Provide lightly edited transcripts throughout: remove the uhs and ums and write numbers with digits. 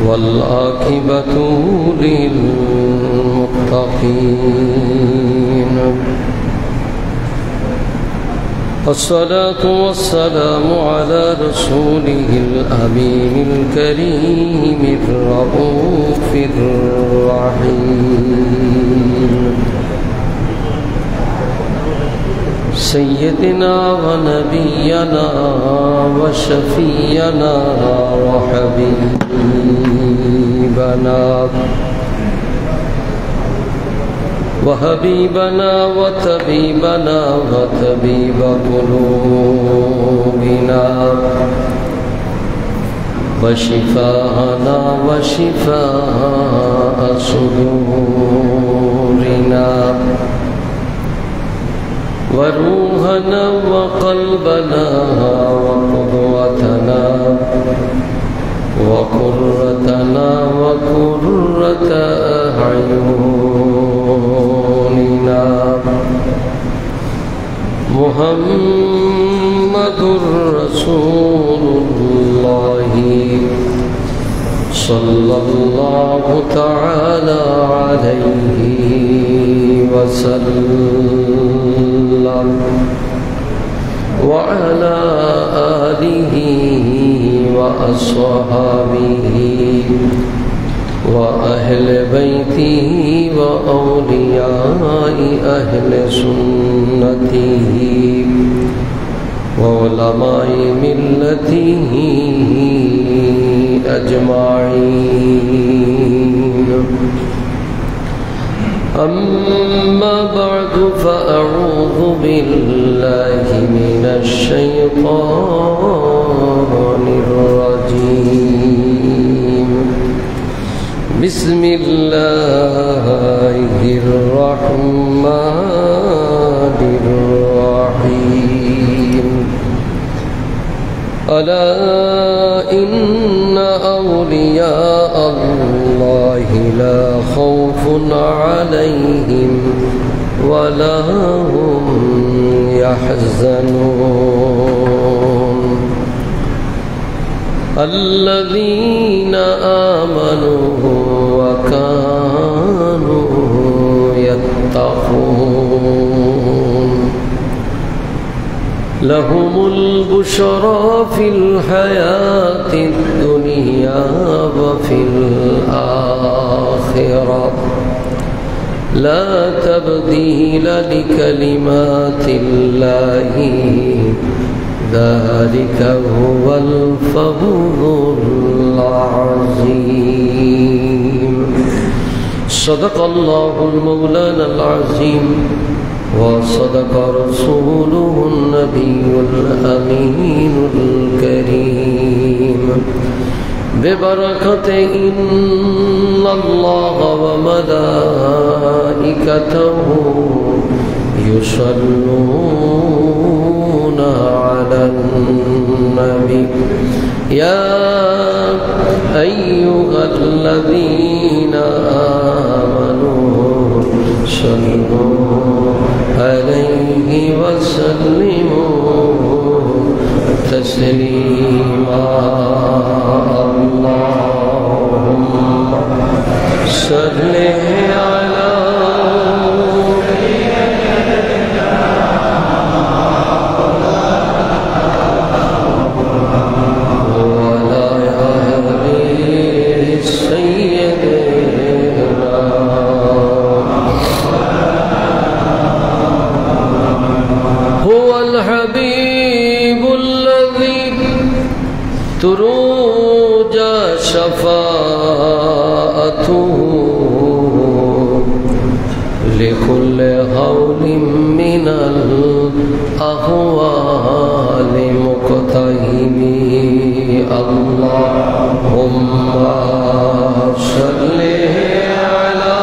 والعاقبة للمتقين. الصلاة والسلام على رسوله الأمين الكريم الرؤوف الرحيم سيدنا ونبينا وشفينا وحبيبنا وطبيبنا وطبيب قلوبنا وشفاءنا وشفاء صدورنا وروحنا وقلبنا وقدوتنا وقرتنا وقرة أعيننا محمد رسول الله صلى الله تعالى عليه وسلم وعلى آله وأصحابه وأهل بيته وأولياء أهل سنته وعلماء ملته أجمعين. أما بعد فأعوذ بالله من الشيطان الرجيم. بسم الله الرحمن الرحيم. ألا إن أولياء الله لا خوف عليهم ولا هم يحزنون الذين آمنوا وكانوا يتقون لهم البشرى في الحياة الدنيا وفي الآخرة لا تبديل لكلمات الله ذلك هو الفوز العظيم. صدق الله المولانا العظيم وصدق رسوله النبي الأمين الكريم ببركة إن الله وملائكته يصلون على النبي يا أيها الذين آمنوا صلوا عليه وسلموا تسليما. اللهم صل على ترجى شفاعته لكل هول من الأهوال مقتحم. اللهم صل على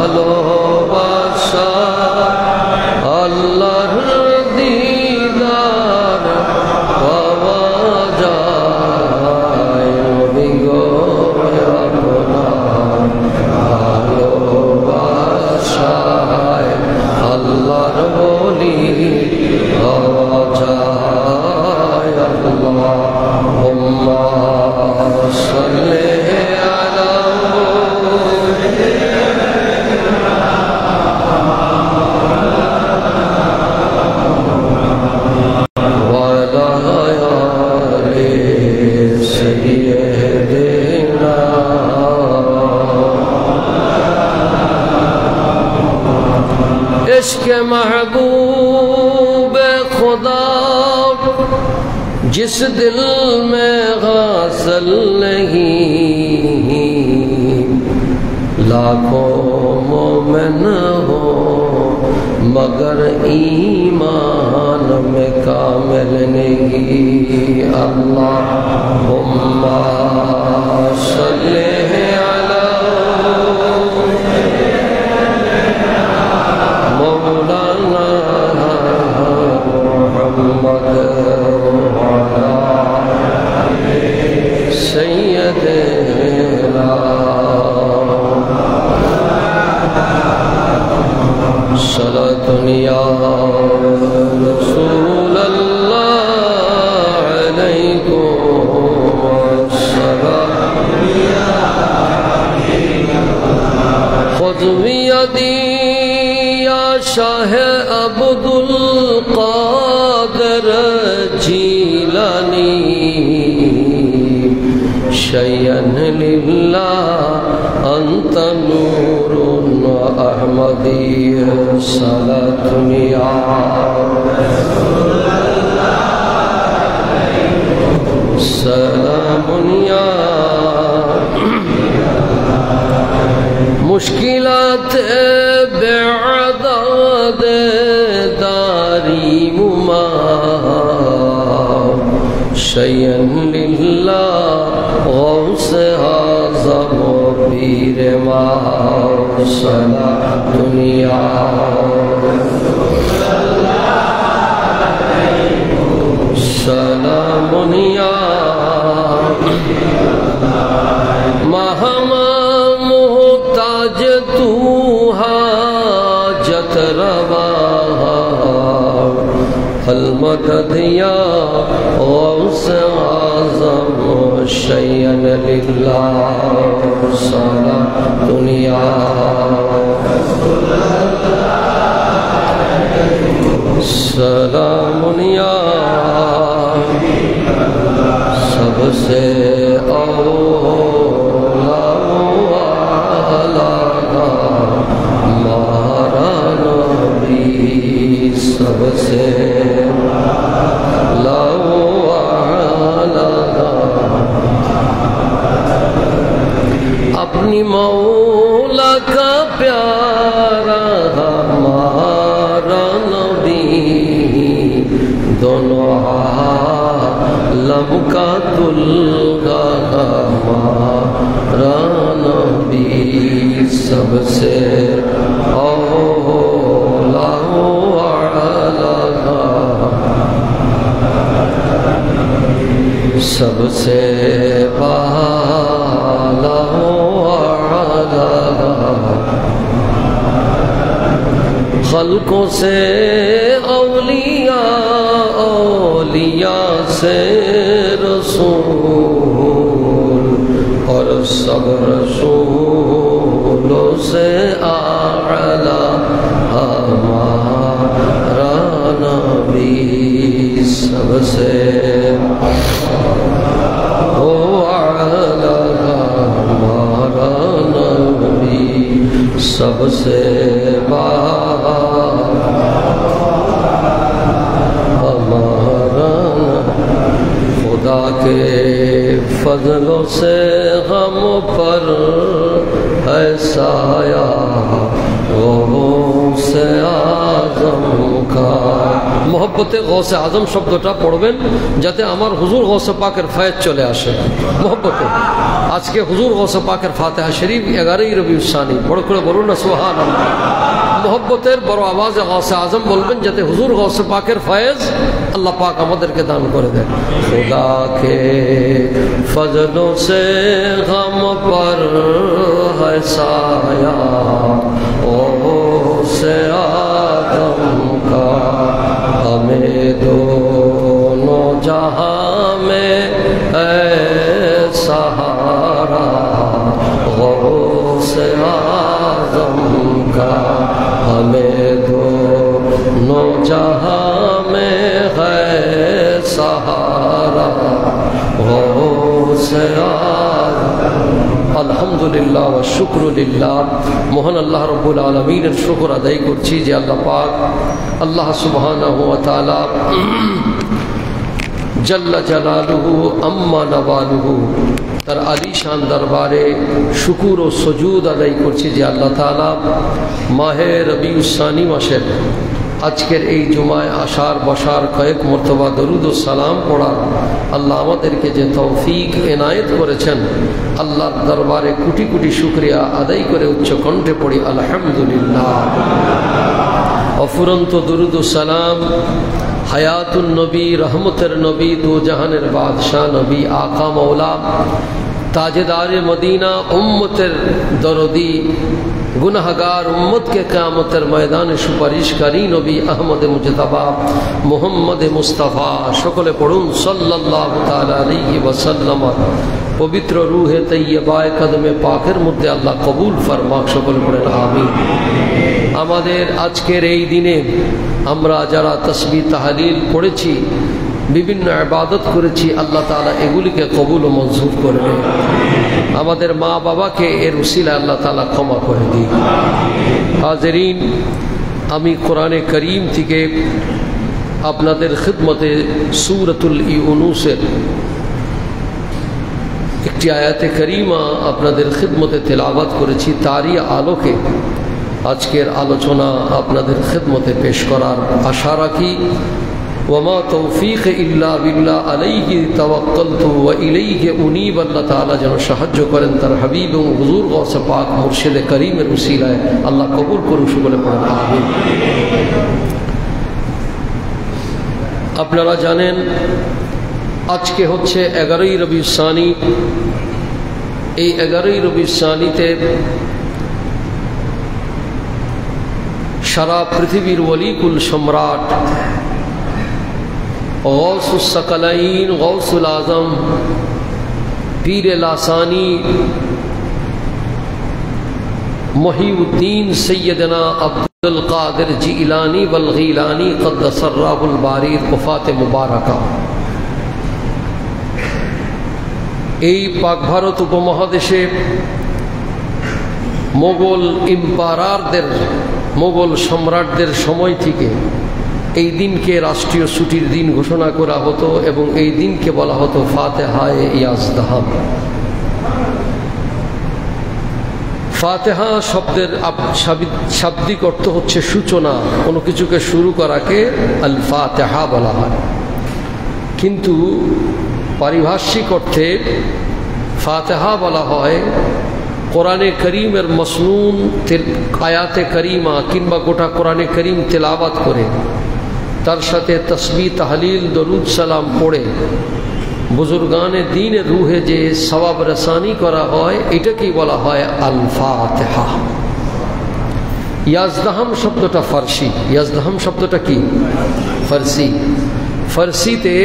ভালোবাসা আল্লাহর के महबूब खुदा जिस दिल में गासल नहीं, लाखों मोमिन हो मगर ईमान में कामिल नहीं। अल्लाहुम्मा सल्ली अला मौलाना मुहम्मद सय्यदना सलातुन या रसूल अल्लाह अलैकुम अस्सलाम। खुद बियदी या शाह अब्दुल कादिर जीलानी, शय्यन लिल्लाह अंत नूरुन अहमदी सलातुन या सलामुन या। मुश्किलात बेअदद दारी मुमा, शय्यन लिल्लाह गौस आज़म पीर मा सलातुन या सलामुन या। महमा मुहताज तू हाजत रवा, अल मदद या गौस आज़म शय्यन लिल्लाह सलातुन या सलामुन या। सबसे औला हमारा नबी, सबसे अपनी मौला का प्यारा हमारा नबी, दोनों आलम का दुल्हा हमारा नबी, सबसे औला सबसे बाला खल्कों से औलिया, औलिया से रसूल, और सब रसूलों से आला हमारा नबी, सबसे ओ आला हमारा नबी, सबसे हमारा। खुदा के फजलों से हम पर है साया, गौसे आज़म का। मोहब्बते गौसे आज़म शब्दটা পড়বেন যাতে আমার হুজুর গৌসে পাকের ফয়েজ চলে আসে। মোহব্বতে আজকে হুজুর গৌসে পাকের ফাতিহা শরীফ 11ই রবিউল সানি, বড় করে বলুন না সুবহানাল্লাহ। মোহব্বতের বড় আওয়াজে গৌসে আজম বলবেন যাতে হুজুর গৌসে পাকের ফয়েজ আল্লাহ পাক আমাদেরকে দান করে দেন। खुदा के फजलों से गम पर है साया, गौसे आज़म का हमें दोनों जहां में है सहारा, गौसे आज़म का हमें दोनों जहां में है सहारा, गौसे आज़म। আলহামদুলিল্লাহ ওয়া শুকরুলিল্লাহ। মহান আল্লাহ রাব্বুল আলামিনের শুকর আদায় করছি যে আল্লাহ পাক আল্লাহ সুবহানাহু ওয়া তাআলা জাল্লা জালালুহু আম্মা নওয়ালুহু তার আলিশান দরবারে শুকুর ও সুজুদ আদায় করছি যে আল্লাহ তাআলা মাহে রবিউস সানি মাসের আজকের এই জুমায় আসার বসার কয়েক মর্তবা দরুদ ও সালাম পড়ার আল্লাহ আমাদেরকে যে তৌফিক এনায়েত করেছেন, আল্লাহর দরবারে কোটি কোটি শুকরিয়া আদায় করে উচ্চ কণ্ঠে পড়ি আলহামদুলিল্লাহ। অফুরন্ত দরুদ ও সালাম হায়াতুন নবী, রহমতের নবী, দু জাহানের বাদশাহ নবী, আকা মৌলা তাজেদারে মদিনা, উম্মতের দরদি, গুনাহগার উম্মতকে কিয়ামতের ময়দানে সুপারিশকারী নবী আহমদ মুজতবা মুহাম্মদ মুস্তাফা, সকলে পড়ুন সাল্লাল্লাহু তাআলা আলাইহি ওয়াসাল্লাম। পবিত্র রূহে তৈয়বায়ে কদমে পাকের মধ্যে আল্লাহ কবুল ফরমাক, সকলে পড়েন আমিন। আমাদের আজকের এই দিনে আমরা যারা তাসবিহ তাহলিল পড়েছি, বিভিন্ন ইবাদত করেছি, আল্লাহ তাআলা এগুলিকে কবুল ও মঞ্জুর করবে। আমাদের মা বাবাকে এর উসিলায় আল্লাহ তাআলা ক্ষমা করে দিন। হাজরিন, আমি কোরআনে করিম থেকে আপনাদের খিদমতে সূরাতুল ইউনূসের একটি আয়াতে করিমা আপনাদের খিদমতে তেলাওয়াত করেছি। তারই আলোকে আজকের আলোচনা আপনাদের খিদমতে পেশ করার আশা রাখি। ওয়ামা তৌফিক ইল্লা বিল্লাহ আলাইহি তাওয়াক্কালতু ওয়া ইলাইহি উনীব। আল্লাহ তাআলা যেন সাহায্য করেন তার হাবিব এবং হুজুর গাউসে পাক মুর্শিদে করিমের উসিলায়, আল্লাহ কবুল করুন, সকলে পড়েন আমিন। আপনারা জানেন আজকে হচ্ছে 11ই রবিউস সানি। এই 11ই রবিউস সানিতে সারা পৃথিবীর ওয়ালিকুল সম্রাট গৌসুস সাকালাইন, গৌসুল আজম, পীরে লাসানি, মহিউদ্দিন সৈয়দনা আব্দুল কাদের জিলানি বলগিলানি কদ্দাসাররাহুল বারিদ ওফাতে মুবারাকা। এই পাক ভারত উপমহাদেশে মোগল ইম্পারারদের, মোগল সম্রাটদের সময় থেকে এই দিনকে রাষ্ট্রীয় ছুটির দিন ঘোষণা করা হতো এবং এই দিনকে বলা হতো ফাতেহায়ে ইয়াজদাহাম। ফাতেহা শব্দের শাব্দিক অর্থ হচ্ছে সূচনা, কোনো কিছুকে শুরু করাকে আল ফাতেহা বলা হয়। কিন্তু পারিভাষিক অর্থে ফাতেহা বলা হয় কোরআনে করিমের মসনুন আয়াতে করিমা কিংবা গোটা কোরআনে করিম তেলাওয়াত করে তার সাথে তসবিহ তাহলিল দরুদ সালাম পড়ে বুজুর্গানে দ্বীনের রুহে যে সওয়াব রসানি করা হয়, এটাকেই বলা হয় আল ফাতেহা। ইয়াজদাহাম শব্দটা ফার্সি। ইয়াজদাহাম শব্দটা কি? ফার্সি। ফার্সিতে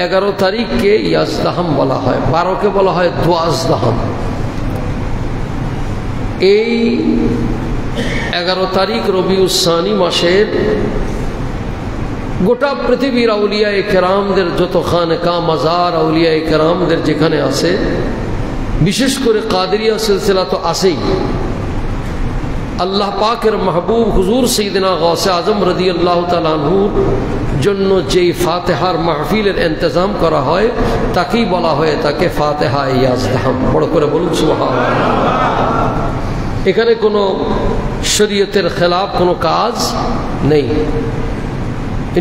11 তারিখকে ইয়াজদাহাম বলা হয়, 12কে বলা হয় দোয়াজদাহাম। এই 11 তারিখ রবিউস সানি মাসের গোটা পৃথিবীর আউলিয়ায়ে কেরামদের যত খানকা মাজার আউলিয়ায়ে কেরামদের যেখানে আছে, বিশেষ করে কাদেরিয়া সিলসিলা তো আছেই। আল্লাহ পাকের মাহবুব হুজুর সাইয়েদনা গাউসে আজম রাদিয়াল্লাহু তাআলা আনহুর জন্য যেই ফাতেহার মাহফিলের ইন্তজাম করা হয় তাকেই বলা হয় তাকে ফাতেহা ইয়াজদাহাম। বড় করে বলুন সুবহানাল্লাহ। এখানে কোনো শরীয়তের খেলাফ কোনো কাজ নেই।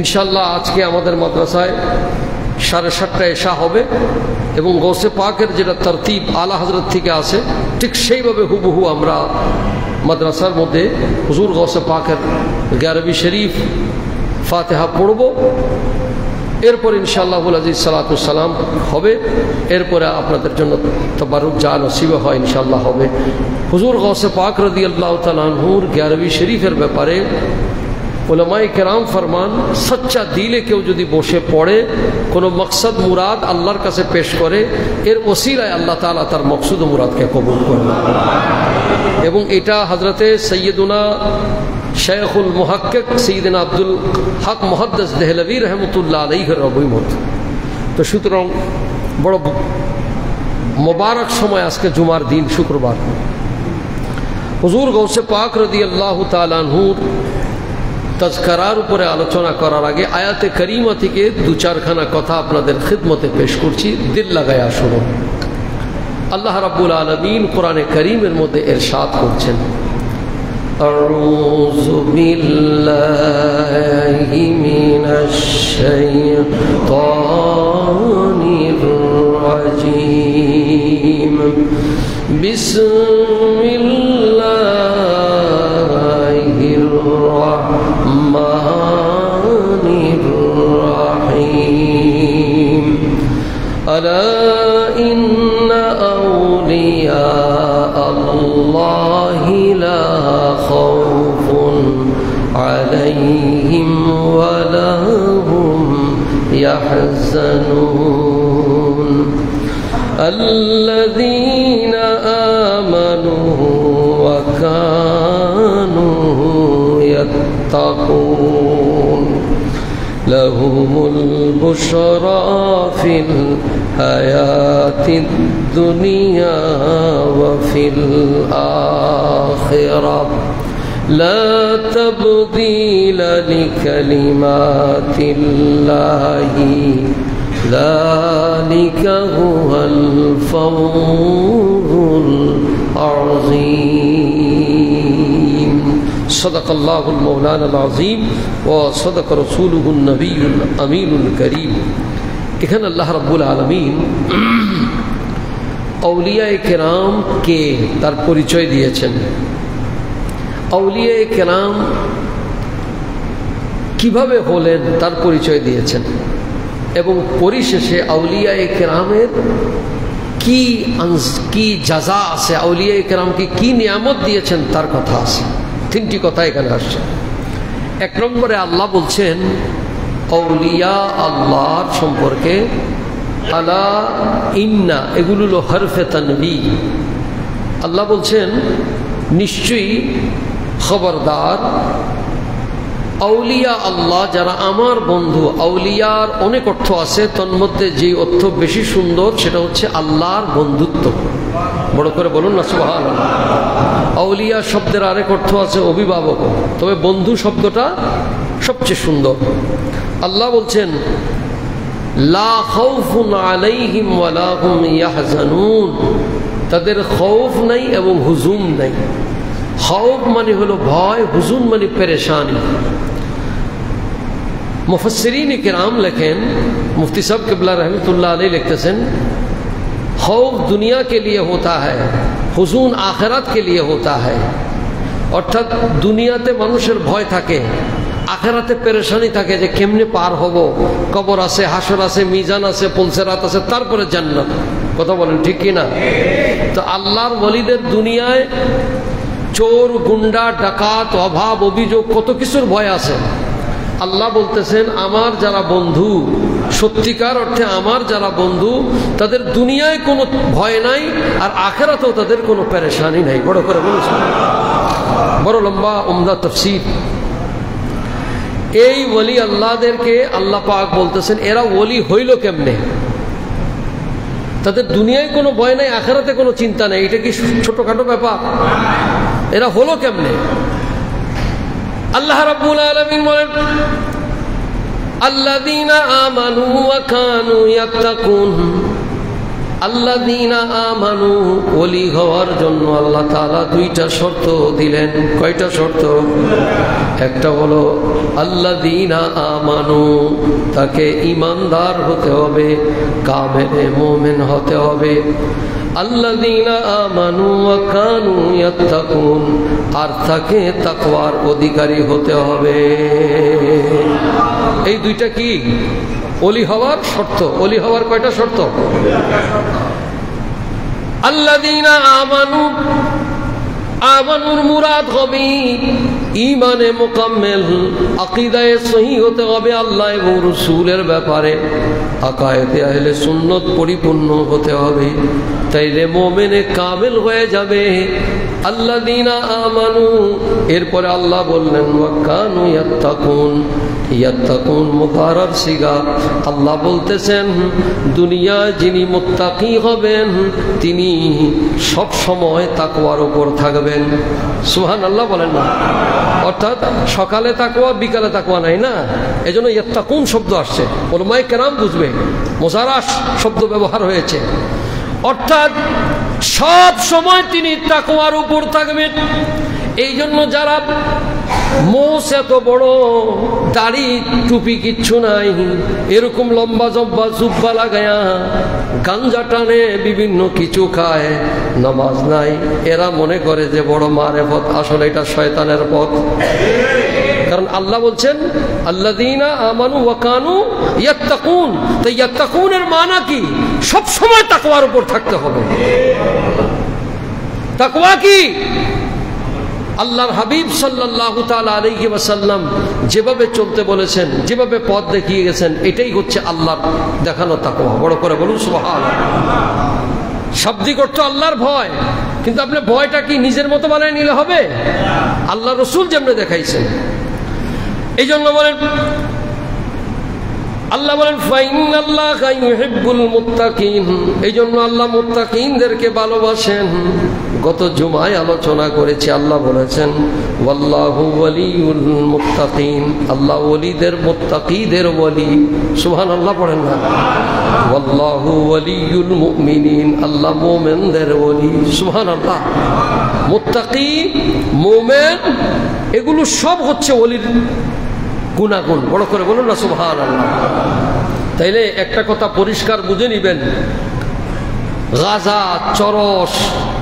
ইনশাআল্লাহ আজকে আমাদের মাদ্রাসায় 7:30টায় এশা হবে এবং গৌসে পাকের যেটা তরতিব আলা হযরত থেকে আসে ঠিক সেইভাবে হুবহু আমরা মাদ্রাসার মধ্যে হুজুর গৌসে পাকের 11वीं শরীফ ফাতিহা পড়ব। এরপর ইনশাআল্লাহুল আজিজ সালাতুস সালাম হবে। এরপরে আপনাদের জন্য তাবারুক যা নসিব হয় ইনশাআল্লাহ হবে। হুজুর গৌসে পাক রাদিয়াল্লাহু তাআলা আনহুর 11वीं শরীফের ব্যাপারে উলামায়ে কেরাম ফরমান, সচ্চা দিলে কেউ যদি বসে পড়ে কোনো মকসদ মুরাদ আল্লাহর কাছে পেশ করে, এর ওসিলায় আল্লাহ তাআলা তার মকসুদ ও মুরাদকে কবুল করেন। এবং এটা হযরতে সৈয়দুনা শেখুল মুহাক্কিক সৈয়দনা আব্দুল হক মুহাদ্দিস দেহলভী রহমতুল্লাহ আলাইহির অভিমত। তো সুতরাং বড় মোবারক সময় আজকে জুমার দিন শুক্রবার। হুজুর গৌসে পাক রাদিয়াল্লাহু তাআলা আনহুর তাজকারার উপরে আলোচনা করার আগে আয়াতে করিমা থেকে দু চারখানা কথা আপনাদের খিদমতে পেশ করছি, দিল লাগায়া শুনুন। আল্লাহ রাব্বুল আলামিন কোরআনে কারীমের মধ্যে ইরশাদ করছেন, আউযু বিল্লাহি মিনাশ শাইতানির রাজীম, বিসমিল্লাহির রাহমানির রাহিম, আলা ইন্না আউলিয়া আল্লাহি লা খাউফুন আলাইহিম ওয়া লা হুম ইয়াহজানুন, আল্লাযীনা আমানু ওয়া কানু ইয়াত্তাকুন, লাহুমুল বুশরা ফিল হায়াতিদ দুনিয়া ওয়া ফিল আখিরাহ, লা তাবদীলা লিকালিমাতিল্লাহি যালিকা হুয়াল ফাওজুল আযীম। সাদাকাল্লাহুল মাওলানাল আযীম ওয়া সাদাকা রাসূলুহুন নবিয়্যুল আমিনুল কারীম। এখানে আল্লাহ রাব্বুল আলামিন আউলিয়ায়ে কেরাম কে তার পরিচয় দিয়েছেন। আউলিয়ায়ে কেরাম কিভাবে হলেন তার পরিচয় দিয়েছেন, এবং পরিশেষে আউলিয়ায়ে কেরামের কি জাযা আছে, আউলিয়ায়ে কেরামকে কি নিয়ামত দিয়েছেন তার কথা আছে। তিনটি কথা এখানে আসছে। এক নম্বরে আল্লাহ বলছেন আউলিয়া আল্লাহর সম্পর্কে, আলা ইন্না, এগুলো হলো হরফে তানবী। আল্লাহ বলছেন নিশ্চয়ই, খবরদার, আউলিয়া আল্লাহ যারা আমার বন্ধু। আউলিয়ার অনেক অর্থ আছে, তন্মধ্যে যে অর্থ বেশি সুন্দর সেটা হচ্ছে আল্লাহর বন্ধুত্ব। বড় করে বলুন না সুবহানাল্লাহ। আউলিয়া শব্দের আরেক অর্থ আছে অভিভাবক, তবে বন্ধু শব্দটা সবচেয়ে সুন্দর। আল্লাহ বলছেন লা খাউফুন আলাইহিম ওয়া লা হুম ইয়াহজানুন, তাদের খৌফ নাই এবং হুজুন নাই। খৌফ মানে হলো ভয়, হুজুন মানে পেরেশানি। মুফাসসিরিন কিরাম লেখেন, মুফতি সাহেব কিবলা रहमतुल्लाह अलैह लिखतेছেন, खौफ दुनिया के लिए होता है, हुजून आखिरत के लिए होता है। অর্থাৎ দুনিয়াতে মানুষের ভয় থাকে, আখেরাতে পেরেশানি থাকে যে কেমনে পার হব, কবর আছে, হাসর আছে, মিজান আছে, পুলসিরাত আছে, তারপরে জান্নাত। কথা বলেন ঠিক কি না? তো আল্লাহর ওলিদের দুনিয়ায় চোর, গুন্ডা, ডাকাত, অভাব, অভিযোগ, কত কিছুর ভয় আছে। আল্লাহ বলতেছেন আমার যারা বন্ধু, সত্যিকার অর্থে আমার যারা বন্ধু, তাদের দুনিয়ায় কোনো ভয় নাই, আর আখেরাতেও তাদের কোনো পেরেশানি নাই। বড় করে বলেছেন, বড় লম্বা উমদা তাফসীর। এই ওলি আল্লাহদেরকে আল্লাহ পাক বলতেছেন এরা ওলি হইল কেমনে? তাদের দুনিয়ায় কোনো ভয় নাই, আখেরাতে কোনো চিন্তা নেই। এটা কি ছোটখাটো ব্যাপার? এরা হলো কেমনে? আল্লাহ রাব্বুল আলামিন বলেন আল্লাযীনা আমানু ওয়া কানু ইয়াত্তাকুন। আল্লাযীনা আমানু, ওলি হওয়ার জন্য আল্লাহ তাআলা দুইটা শর্ত দিলেন। কয়টা শর্ত? একটা হলো আল্লাযীনা আমানু, তাকে ঈমানদার হতে হবে, কামেলে মুমিন হতে হবে। আল্লাযীনা আমানু ওয়া কানু ইয়াত্তাকুন, আর তাকে তাকওয়ার অধিকারী হতে হবে। এই দুইটা কি ওলি হওয়ার শর্ত? ওলি হওয়ার কয়টা শর্ত? আল্লাযীনা আমানু, আমানুর মুরাদ হবে ঈমানে মুকাম্মেল, আকীদায়ে সহিহ হতে হবে আল্লাহ এবং রাসূলের ব্যাপারে, আকায়েদে আহলে সুন্নাত পরিপূর্ণ হতে হবে, তাইলে মুমিনে কামিল হয়ে যাবে। আল্লাযীনা আমানু, এরপরে আল্লাহ বললেন ওয়া কানু ইয়াত্তাকুন, ইয়াত্তাকুন মুকাররার সিগা। আল্লাহ বলতেছেন দুনিয়ায় যিনি মুত্তাকি হবেন তিনি সব সময় তাকওয়ার উপর থাকবেন। সুবহানাল্লাহ বলেন না? অর্থাৎ সকালে তাকওয়া বিকালে তাকওয়া নাই না, এজন্য ইয়াত্তাকুন শব্দ আসছে। উলামায়ে কেরাম বুঝবে, মুজারাস শব্দ ব্যবহার হয়েছে, অর্থাৎ সব সময় তিনি তাকওয়ার উপর থাকবেন। এই জন্য যারা মোষ এত বড়, দাড়ি টুপি কিচ্ছু নাই, এরকম লম্বা জব্বা জুব্বা লাগায়া গাঞ্জা টানে, বিভিন্ন কিছু খায়, নামাজ নাই, এরা মনে করে যে বড় মারেফত, আসলে এটা শয়তানের পথ। কারণ আল্লাহ বলছেন আল্লাযীনা আমানু ওয়া কানু ইয়াত্তাকুন। তো ইয়াত্তাকুনের মানা কি? সব সময় তাকওয়ার উপর থাকতে হবে। তাকওয়া কি? আল্লাহর হাবিব সাল্লাল্লাহু তাআলা আলাইহি ওয়াসাল্লাম যেভাবে চলতে বলেছেন, যেভাবে পথ দেখিয়ে গেছেন, এটাই হচ্ছে আল্লাহর দেখানো তাকওয়া। বড় করে বলুন সুবহানাল্লাহ। শাব্দিক অর্থ আল্লাহর ভয়, কিন্তু আপনি ভয়টা কি নিজের মতো বানিয়ে নিলে হবে? আল্লাহ রাসূল যেমন দেখাইছেন। এই জন্য বলেন আল্লাহ বলেন ফাইনাল্লাহা ইউহিব্বুল মুত্তাকিন। এই জন্য আল্লাহ মুত্তাকিনদেরকে ভালোবাসেন। গত জুমায় আলোচনা করেছি, আল্লাহ বলেছেন ওয়াল্লাহু ওয়ালিউল মুত্তাকিন। আল্লাহ ওলিদের, মুত্তাকিদের ওলি। সুবহানাল্লাহ পড়েন না? ওয়াল্লাহু ওয়ালিউল মুমিনিন। আল্লাহ মুমিনদের ওলি। সুবহানাল্লাহ। মুত্তাকি, মুমিন, এগুলো সব হচ্ছে ওলির গুণাগুণ। বড় করে বলুন না সুবহানাল্লাহ। তাইলে একটা কথা পরিষ্কার বুঝে নিবেন, গাঁজা, চরস,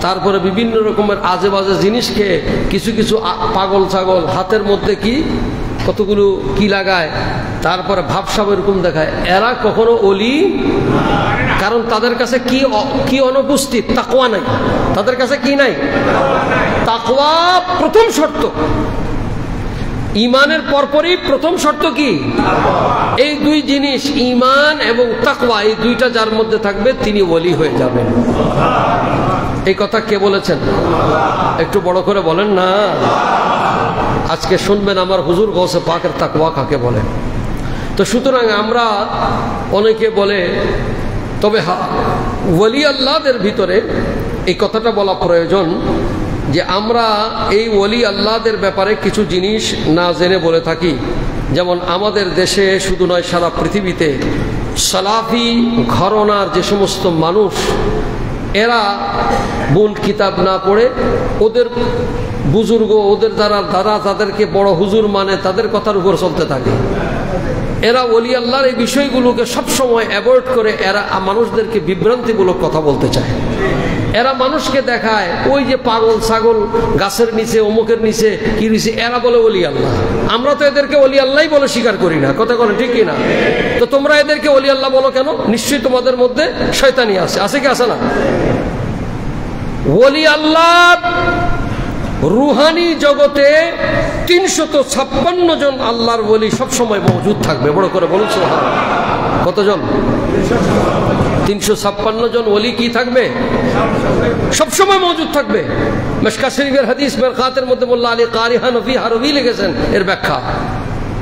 তারপরে বিভিন্ন রকমের আজে বাজে জিনিসকে কিছু কিছু পাগল ছাগল হাতের মধ্যে কি কতগুলো কি লাগায়, তারপরে ভাবসাব এরকম দেখায়, এরা কখনো ওলি। কারণ তাদের কাছে কি অনুপস্থিত? তাকওয়া নাই। তাদের কাছে কি নাই? তাকওয়া প্রথম শর্ত। ঈমানের পরপরই প্রথম শর্ত কি? এই দুই জিনিস, ঈমান এবং তাকওয়া, এই দুইটা যার মধ্যে থাকবে তিনি ওলি হয়ে যাবেন। এই কথা কে বলেছেন? একটু বড় করে বলেন না। আজকে শুনবেন আমার হুজুর গৌসে পাকের তাকওয়া কাকে বলে। তো সুতরাং আমরা অনেকে বলে, তবে ওলি আল্লাহদের ভিতরে এই কথাটা বলা প্রয়োজন যে আমরা এই ওলি আল্লাহদের ব্যাপারে কিছু জিনিস না জেনে বলে থাকি। যেমন আমাদের দেশে শুধু নয়, সারা পৃথিবীতে সালাফি ঘরানার যে সমস্ত মানুষ, এরা মূল কিতাব না পড়ে ওদের বুজুর্গ, ওদের দ্বারা দাদা তাদেরকে বড় হুজুর মানে তাদের কথার উপর চলতে থাকে। এরা ওলি আল্লাহর এই বিষয়গুলোকে সবসময় অ্যাভয়েড করে এরা মানুষদেরকে বিভ্রান্তিমূলক কথা বলতে চায়। এরা মানুষকে দেখায় ওই যে পাগল ছাগল গাছের নিচে, অমুকের নিচে কি নিচে, এরা বলে ওলি আল্লাহ। আমরা তো এদেরকে ওলি আল্লাহ বলে স্বীকার করি না, কথা বলে ঠিক না? তো তোমরা এদেরকে ওলি আল্লাহ বলো কেন? নিশ্চয়ই তোমাদের মধ্যে শয়তানি আছে। আছে কি আছে না? ওলি আল্লাহ রুহানি জগতে 356 জন আল্লাহর ওলি সবসময় মজুদ থাকবে। বড় করে বলুন সুবহানাল্লাহ। কতজন? 356 জন ওলি কি থাকবে? সবসময় মজুদ থাকবে। মিশকাত শরীফের হাদিস বেরকাতের মধ্যে মোল্লা আলী কারিহান ফি হারবি লিখেছেন, এর ব্যাখ্যা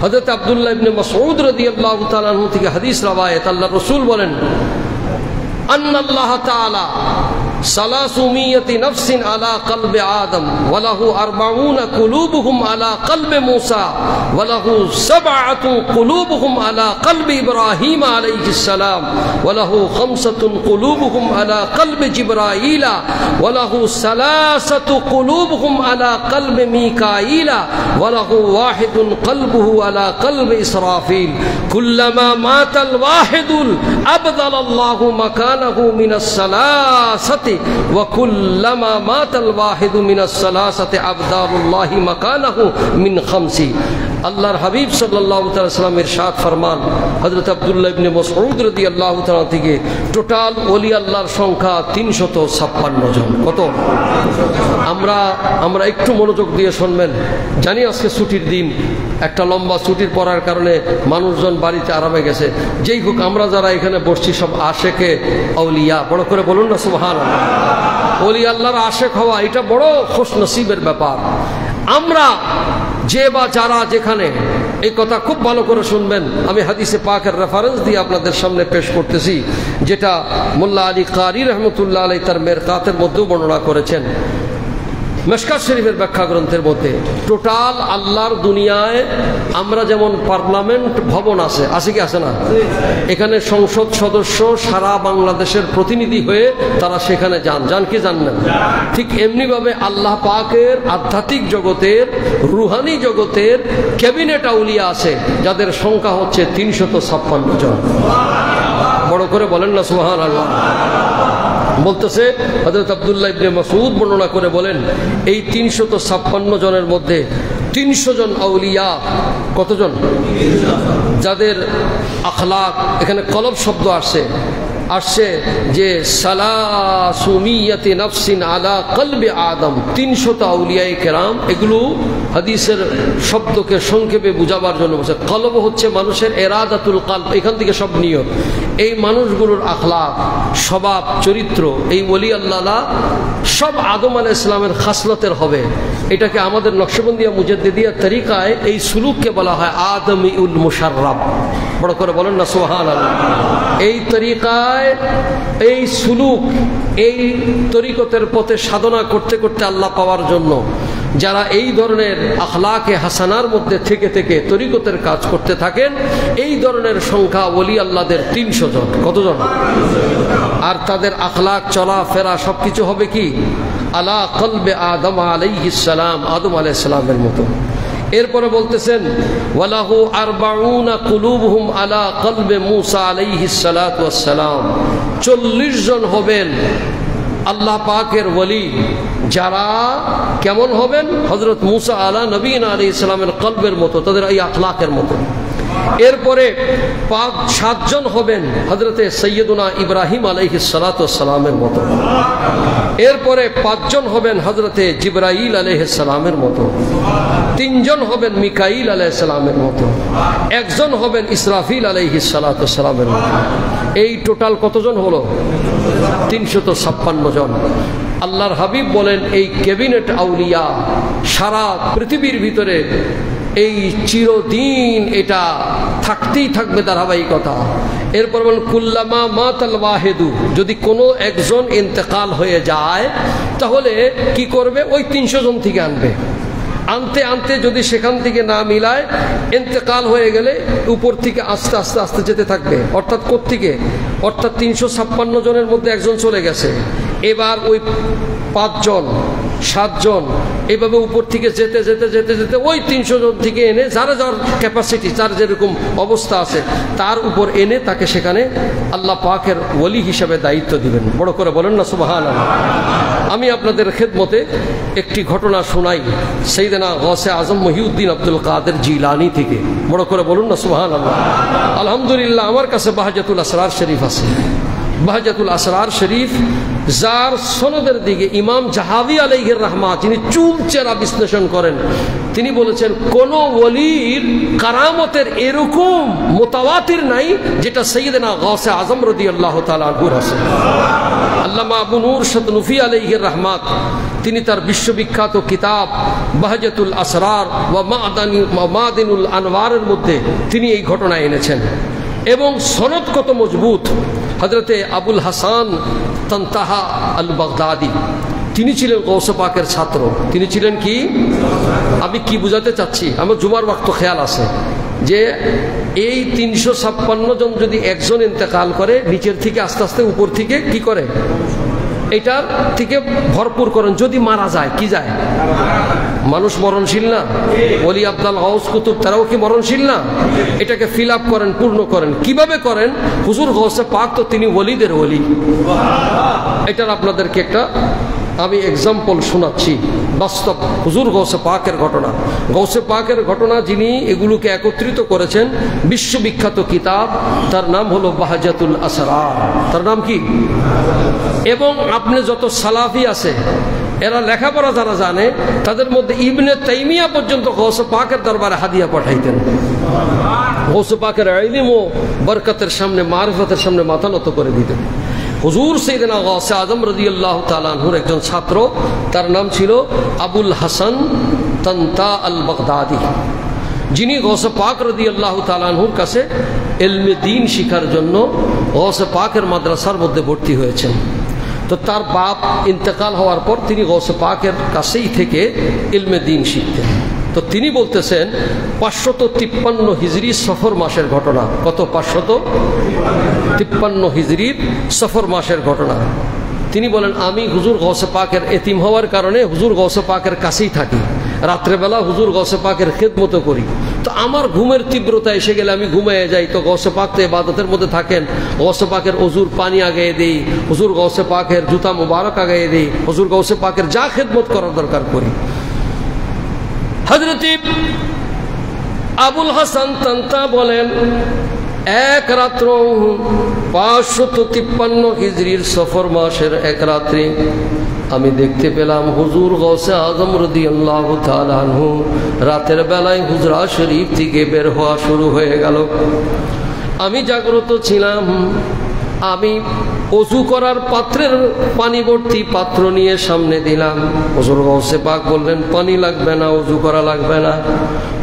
হযরত আব্দুল্লাহ ইবনে মাসউদ রাদিয়াল্লাহু তাআলা আনহু থেকে হাদিস রওয়ায়াত। আল্লাহর রাসূল বলেন আন্নাল্লাহ তাআলা 300 নফসিন আলা কলবে আদম ওয়ালাহু 40 কুলুবুহুম আলা কলবে মুসা ওয়ালাহু 7 কুলুবুহুম আলা কলবে ইব্রাহিম আলাইহিস সালাম ওয়ালাহু 5 কুলুবুহুম আলা কলবে জিবরাইল ওয়ালাহু 3 কুলুবুহুম আলা কলবে মিকাইল ওয়ালাহু 1 কলবুহু আলা কলবে ইসরাফিল কুল্লামা মাতাল ওয়াহিদুল আবদালাল্লাহু মাকানাহু মিনাস সালাসাতি وكلما مات الواحد من الثلاثه ابدال الله مكانه من خمس। আল্লাহর হাবিব সাল্লাল্লাহু তাআলা সাল্লাম ইরশাদ ফরমান হযরত আব্দুল্লাহ ইবনে মাসউদ রাদিয়াল্লাহু তাআলা থেকে, টোটাল ওলি আল্লাহর সংখ্যা 356 জন। কত? আমরা একটু মনোযোগ দিয়ে শুনবেন। জানি আজকে ছুটির দিন, একটা লম্বা ছুটির পড়ার কারণে মানুষজন বাড়িতে আরামে গেছে। যেই হোক, আমরা যারা এখানে বসছি সব আশেকে আউলিয়া। বড় করে বলুন না সুবহানাল্লাহ। ওলি আল্লাহর আশেক হওয়া এটা বড় খুশনসিবের ব্যাপার। আমরা যে বা যারা যেখানে এই কথা খুব ভালো করে শুনবেন। আমি হাদিসে পাকের রেফারেন্স দিয়ে আপনাদের সামনে পেশ করতেছি, যেটা মোল্লা আলী কারি রহমতুল্লাহ আলাইহি তার মেরকাতের মধ্যেও বর্ণনা করেছেন। মিশকাত শরীফের ব্যাখ্যা গ্রন্থের মধ্যে টোটাল আল্লাহর দুনিয়ায় আমরা যেমন পার্লামেন্ট ভবন আছে কি আছে না, এখানে সংসদ সদস্য সারা বাংলাদেশের প্রতিনিধি হয়ে তারা সেখানে যান কি যান না, ঠিক এমনিভাবে আল্লাহ পাকের আধ্যাত্মিক জগতের রুহানি জগতের ক্যাবিনেট আউলিয়া আছে যাদের সংখ্যা হচ্ছে 356 জন। বড় করে বলেন না সুবহানাল্লাহ। বলতেছে হযরত আব্দুল্লাহ ইবনে মাসউদ বর্ণনা করে বলেন, এই 356 জনের মধ্যে 300 জন আউলিয়া, কতজন? যাদের আখলাক, এখানে কলব শব্দ আসছে যে সালাসুমিয়াতি নাফসিন আলা কলবে আদম, 300 আউলিয়ায়ে কেরাম। এগুলো হাদিসের শব্দকে সংক্ষেপে বুঝাবার জন্য বলছে। কলব হচ্ছে মানুষের এরাদাতুল কালব, এখান থেকে সব নিয়ত। এই মানুষগুলোর আখলাক, স্বভাব, চরিত্র, এই ওলি আল্লাহ সব আদম আলাইহিস সালামের খাসলতের হবে। এটাকে আমাদের নকশবন্দিয়া মুজাদ্দিদিয়া তরিকায় এই সুলুককে বলা হয় আদমিউল মুশাররাব। বড় করে বলেন না সুবহানাল্লাহ। এই তরিকায় এই সুলুক, এই তরিকতের পথে সাধনা করতে করতে আল্লাহ পাওয়ার জন্য যারা এই ধরনের আখলাকে হাসানার মধ্যে থেকে থেকে তরিকতের কাজ করতে থাকেন, এই ধরনের সংখ্যা ওলি আল্লাহদের 300 জন। কতজন? আর তাদের আখলাক, চলা ফেরা সবকিছু হবে কি আলা কলবে আদম আলাইহিস সালাম, আদম আলাইহিস সালামের মতো। এরপরে বলতেছেন ওয়ালাহু 40 কুলুবহুম আলা কলবে মুসা আলাইহিস সালাতু ওয়াস সালাম। 40 জন হবেন আল্লাহ পাকের ওলি, যারা কেমন হবেন? হযরত মুসা আলা নবীনা আলাইহিস সালামের কলবের মতো, তাদের এই আখলাকের মতো। এরপরে 7 জন হবেন হযরতে সৈয়দুনা ইব্রাহিম আলাইহিস সালাতু ওয়াস সালামের মতো। এরপরে 5 জন হবেন হযরতে জিবরাইল আলাইহিস সালামের মতো। 3 জন হবেন মিকাইল আলাইহিস সালামের মতো। 1 জন হবেন ইসরাফিল আলাইহিস সালাতু ওয়াস সালামের মতো। এই টোটাল কতজন হলো? 356 জন। আল্লাহর হাবিব বলেন, এই ক্যাবিনেট আউলিয়া সারা পৃথিবীর ভিতরে এই চিরদিন এটা থাকতেই থাকবে ধারাবাহিকতা। এরপর বলেন কুল্লামা মাতাল ওয়াহিদু, যদি কোনো একজন ইন্তেকাল হয়ে যায় তাহলে কি করবে? ওই 300 জন থেকে আনতে আনতে যদি সেখান থেকে না মিলায়, ইন্তেকাল হয়ে গেলে উপর থেকে আস্তে আস্তে আস্তে যেতে থাকবে। অর্থাৎ কোত্থেকে? অর্থাৎ 356 জনের মধ্যে একজন চলে গেছে, এবার ওই 5 জন 7 জন এইভাবে উপর থেকে যেতে যেতে যেতে যেতে ওই 300 জন থেকে এনে যার যার ক্যাপাসিটি, যার যেরকম অবস্থা আছে তার উপর এনে তাকে সেখানে আল্লাহ পাকের ওলি হিসাবে দায়িত্ব দিবেন। বড় করে বলেন না সুবহানাল্লাহ। আমি আপনাদের খেদমতে একটি ঘটনা শোনাই সাইয়েদনা গাউসে আজম মহিউদ্দিন আব্দুল কাদের জিলানী থেকে। বড় করে বলুন না সুবহানাল্লাহ। আলহামদুলিল্লাহ, আমার কাছে বাহজাতুল আসরার শরীফ আছে। বাহজাতুল আসরার শরীফ যার সনদের দিকে ইমাম জাহাবি আলাইহির রাহমাত, যিনি চুলচেরা বিশ্লেষণ করেন, তিনি বলেছেন কোন ওলির কারামতের এরকম মুতাওয়াতির নাই যেটা সাইয়েদনা গাউসে আজম রাদিয়াল্লাহু তাআলা আনহুর আছে। আল্লামা আবু নূর শাতনুফি আলাইহির রাহমাত, তিনি তার বিশ্ববিখ্যাত কিতাব বাহজাতুল আসরার ওয়া মাদিনুল আনওয়ারের মধ্যে তিনি এই ঘটনা এনেছেন এবং সনদ কত মজবুত। হযরতে আবুল হাসান তানতাহা আল বাগদাদি, তিনি ছিলেন গৌসে পাকের ছাত্র। তিনি ছিলেন কি? আমি কি বুঝাতে চাচ্ছি, আমার জুমার ওয়াক্ত খেয়াল আছে যে এই 356 জন যদি একজন ইন্তেকাল করে, নিচের থেকে আস্তে আস্তে উপর থেকে কি করে? এটার থেকে ভরপুর করেন। যদি মারা যায়, কি যায়? মানুষ মরণশীল না? ওলি আব্দুল গাউস কুতুব তারাও কি মরণশীল না? এটাকে ফিল আপ করেন, পূর্ণ করেন। কিভাবে করেন? হুজুর গাউসে পাক তো তিনি ওলিদের ওলি। এটার আপনাদেরকে একটা আমি এক্সাম্পল শোনাচ্ছি, বাস্তব হুজুর গাউসে পাকের ঘটনা। গাউসে পাকের ঘটনা যিনি এগুলোকে একত্রিত করেছেন, বিশ্ববিখ্যাত কিতাব, তার নাম হলো বাহজাতুল আসরার। তার নাম কি? এবং আপনি যত সালাফি আছে এরা লেখাপড়া যারা জানে, তাদের মধ্যে ইবনে তাইমিয়া পর্যন্ত গাউসে পাকের দরবারে হাদিয়া পাঠাইতেন। গাউসে পাকের ইলম ও বরকতের সামনে, মারিফতের সামনে মাথা নত করে দিতেন। হুজুর সাইয়েদনা গাউসে আজম রাদিয়াল্লাহু তাআলা আনহুর একজন ছাত্র, তার নাম ছিল আবুল হাসান তানতা আল বাগদাদি। যিনি গৌসে পাক রাদিয়াল্লাহু তাআলা আনহুর কাছে ইলমে দ্বীন শিখার জন্য গৌসে পাকের মাদ্রাসার মধ্যে ভর্তি হয়েছেন। তো তার বাপ ইন্তেকাল হওয়ার পর তিনি গৌসে পাকের কাছেই থেকে ইলমে দ্বীন শিখতেন। তো তিনি বলতেছেন 553 হিজরি সফর মাসের ঘটনা। কত? 553 হিজরির সফর মাসের ঘটনা। তিনি বলেন, আমি হুজুর গৌসে পাকের এতিম হওয়ার কারণে হুজুর গৌসে পাকের কাছেই থাকি, রাত্রেবেলা হুজুর গৌসে পাকের খেদমত করি। তো আমার ঘুমের তীব্রতা এসে গেলে আমি ঘুমিয়ে যাই। তো গৌসে পাক তো ইবাদতের মধ্যে থাকেন, গৌসে পাকের ওজুর পানি আগায়ে দেই, হুজুর গৌসে পাকের জুতা মুবারক আগায়ে দেই, হুজুর গৌসে পাকের যা খেদমত করার দরকার করি। হযরত আবুল হাসান তান্তা বলেন, এক রাত্র 553 হিজরির সফর মাসের এক রাত্রি আমি দেখতে পেলাম হুজুর গৌসে আজম রাদিয়াল্লাহু তাআলা আনহু রাতের বেলায় হুজরা শরীফ থেকে বের হওয়া শুরু হয়ে গেল। আমি জাগ্রত ছিলাম। আমি ওযু করার পাত্রের পানি ভর্তি পাত্র নিয়ে সামনে দিলাম। হুজুর গৌসে পাক বললেন, পানি লাগবে না, ওযু করা লাগবে না।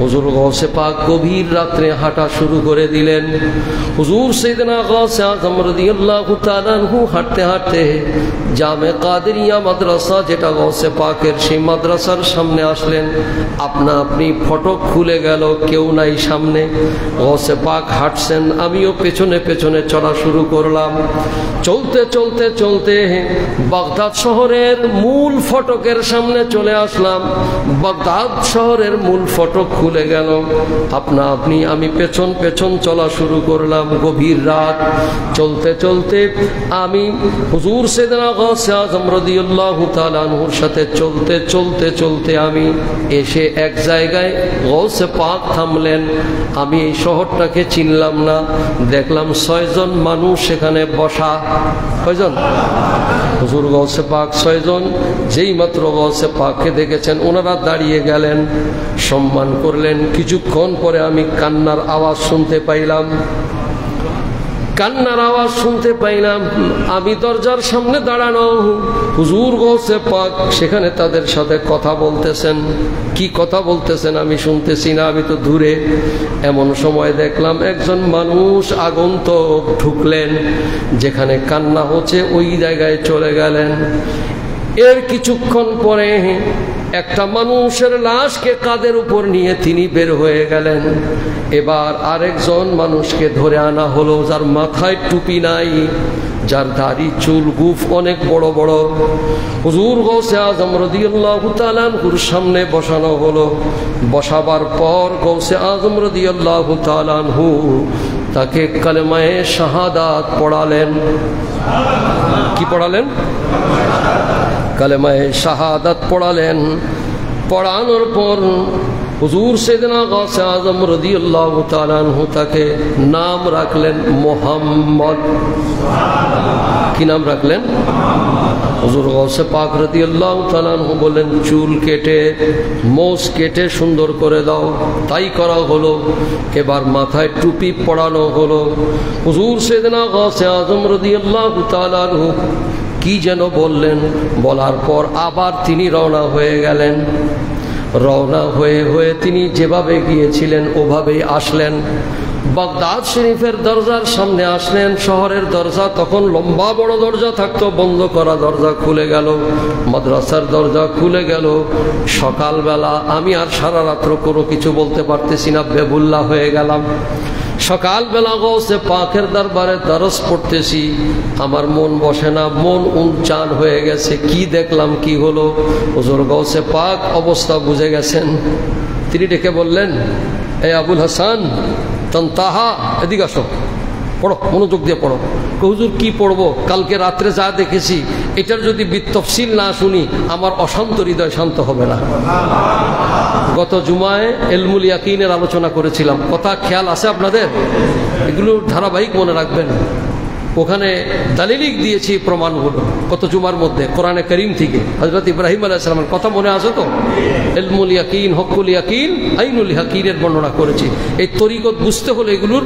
হুজুর গৌসে পাক গভীর রাত্রে হাঁটা শুরু করে দিলেন। হুজুর সাইয়েদনা গৌসে আজম রাদিয়াল্লাহু তাআলা আনহু হাঁটতে হাঁটতে জামে কাদেরিয়া মাদ্রাসা, যেটা গৌসে পাকের, সেই মাদ্রাসার সামনে আসলেন। আপনা আপনি ফটক খুলে গেল, কেউ নাই সামনে। গৌসে পাক হাঁটছেন, আমিও পেছনে পেছনে চলা শুরু করলাম। চলতে চলতে চলতে বাগদাদ শহরের মূল ফটকের সামনে চলে আসলাম। বাগদাদ শহরের মূল ফটক খুলে গেল, আপনা আপনি আমি পেছন পেছন চলা শুরু করলাম। গভীর রাত। চলতে চলতে আমি হুজুর সাইয়েদনা গৌসে আজম রাদিয়াল্লাহু তাআলা আনহুর সাথে চলতে চলতে চলতে আমি এসে এক জায়গায় গৌসে পাক থামলেন। আমি এই শহরটাকে চিনলাম না। দেখলাম 6 জন মানুষ সেখানে বসা। কয়জন? হুজুর গৌসে পাক 6 জন। যেই মাত্র গৌসে পাককে দেখেছেন ওনারা দাঁড়িয়ে গেলেন, সম্মান করলেন। কিছুক্ষণ পরে আমি কান্নার আওয়াজ শুনতে পাইলাম। কান্নার আওয়াজ শুনতে পাইলাম। আমি দরজার সামনে দাঁড়ানো, হুজুর গৌসে পাক সেখানে তাদের সাথে কথা বলতেছেন। কি কথা বলতেছেন আমি শুনতেছি না, আমি তো দূরে। এমন সময় দেখলাম একজন মানুষ আগন্তুক ঢুকলেন, যেখানে কান্না হচ্ছে ওই জায়গায় চলে গেলেন। এর কিছুক্ষণ পরে একটা মানুষের লাশকে কাঁধের উপর নিয়ে তিনি বের হয়ে গেলেন। এবার আরেকজন মানুষকে ধরে আনা হলো, যার মাথায় টুপি নাই, যার দাড়ি চুল গুফ অনেক বড় বড়। হুজুর গৌসে আজম রাদিয়াল্লাহু তাআলা আনহুর সামনে বসানো হলো। বসাবার পর গৌসে আজম রাদিয়াল্লাহু তাআলা আনহু তাকে কালেমায়ে শাহাদাত পড়ালেন। কি পড়ালেন? কালেমায়ে শাহাদাত পড়ালেন। পড়ানোর পর হুজুর সাইয়েদনা গৌসে আজম রাদিয়াল্লাহু তাআলা আনহু তাকে নাম রাখলেন মুহাম্মদ। কি নাম রাখলেন? হুজুর গৌসে পাক রাদিয়াল্লাহু তাআলা আনহু বললেন, চুল কেটে মোষ কেটে সুন্দর করে দাও। তাই করা হলো। এবার মাথায় টুপি পরানো হলো। হুজুর সাইয়েদনা গৌসে আজম রাদিয়াল্লাহু তাআলা আনহু কি যেন বললেন। বলার পর আবার তিনি রওনা হয়ে গেলেন। রওনা হয়ে হয়ে তিনি যেভাবে গিয়েছিলেন ওভাবেই আসলেন। বাগদাদ শরীফের দরজার সামনে আসলেন। শহরের দরজা তখন লম্বা বড় দরজা থাকতো, বন্ধ করা দরজা খুলে গেল। মাদ্রাসার দরজা খুলে গেল। সকালবেলা আমি আর সারা রাত্র কোনো কিছু বলতে পারতেছি না, বেবুল্লা হয়ে গেলাম। সকালবেলা গৌসে পাকের দরবারে দরস পড়তেছি, আমার মন বসে না, মন উনচান হয়ে গেছে। কি দেখলাম, কি হলো? হুজুর গৌসে পাক অবস্থা বুঝে গেছেন। তিনি ডেকে বললেন, এ আবুল হাসান তান্তাহা, এদিকে আসো, পড়ো, মনোযোগ দিয়ে পড়ো। হুজুর কি পড়বো? কালকে রাত্রে যা দেখেছি এটার যদি বিতফসিল না শুনি আমার অশান্ত হৃদয় শান্ত হবে না। গত জুমায় ইলমুল ইয়াকিনের আলোচনা করেছিলাম, কথা খেয়াল আছে আপনাদের? এগুলো ধারাবাহিক মনে রাখবেন। ওখানে দালিলিক দিয়েছি প্রমাণগুলো কত জুমার মধ্যে কোরআনে করিম থেকে। হযরত ইব্রাহিম আলাইহিস সালামের কথা মনে আছে তো? ইলমুল ইয়াকিন, হকুল ইয়াকিন, আইনুল ইয়াকিনের বর্ণনা করেছি। এই তরিকত বুঝতে হলে এগুলোর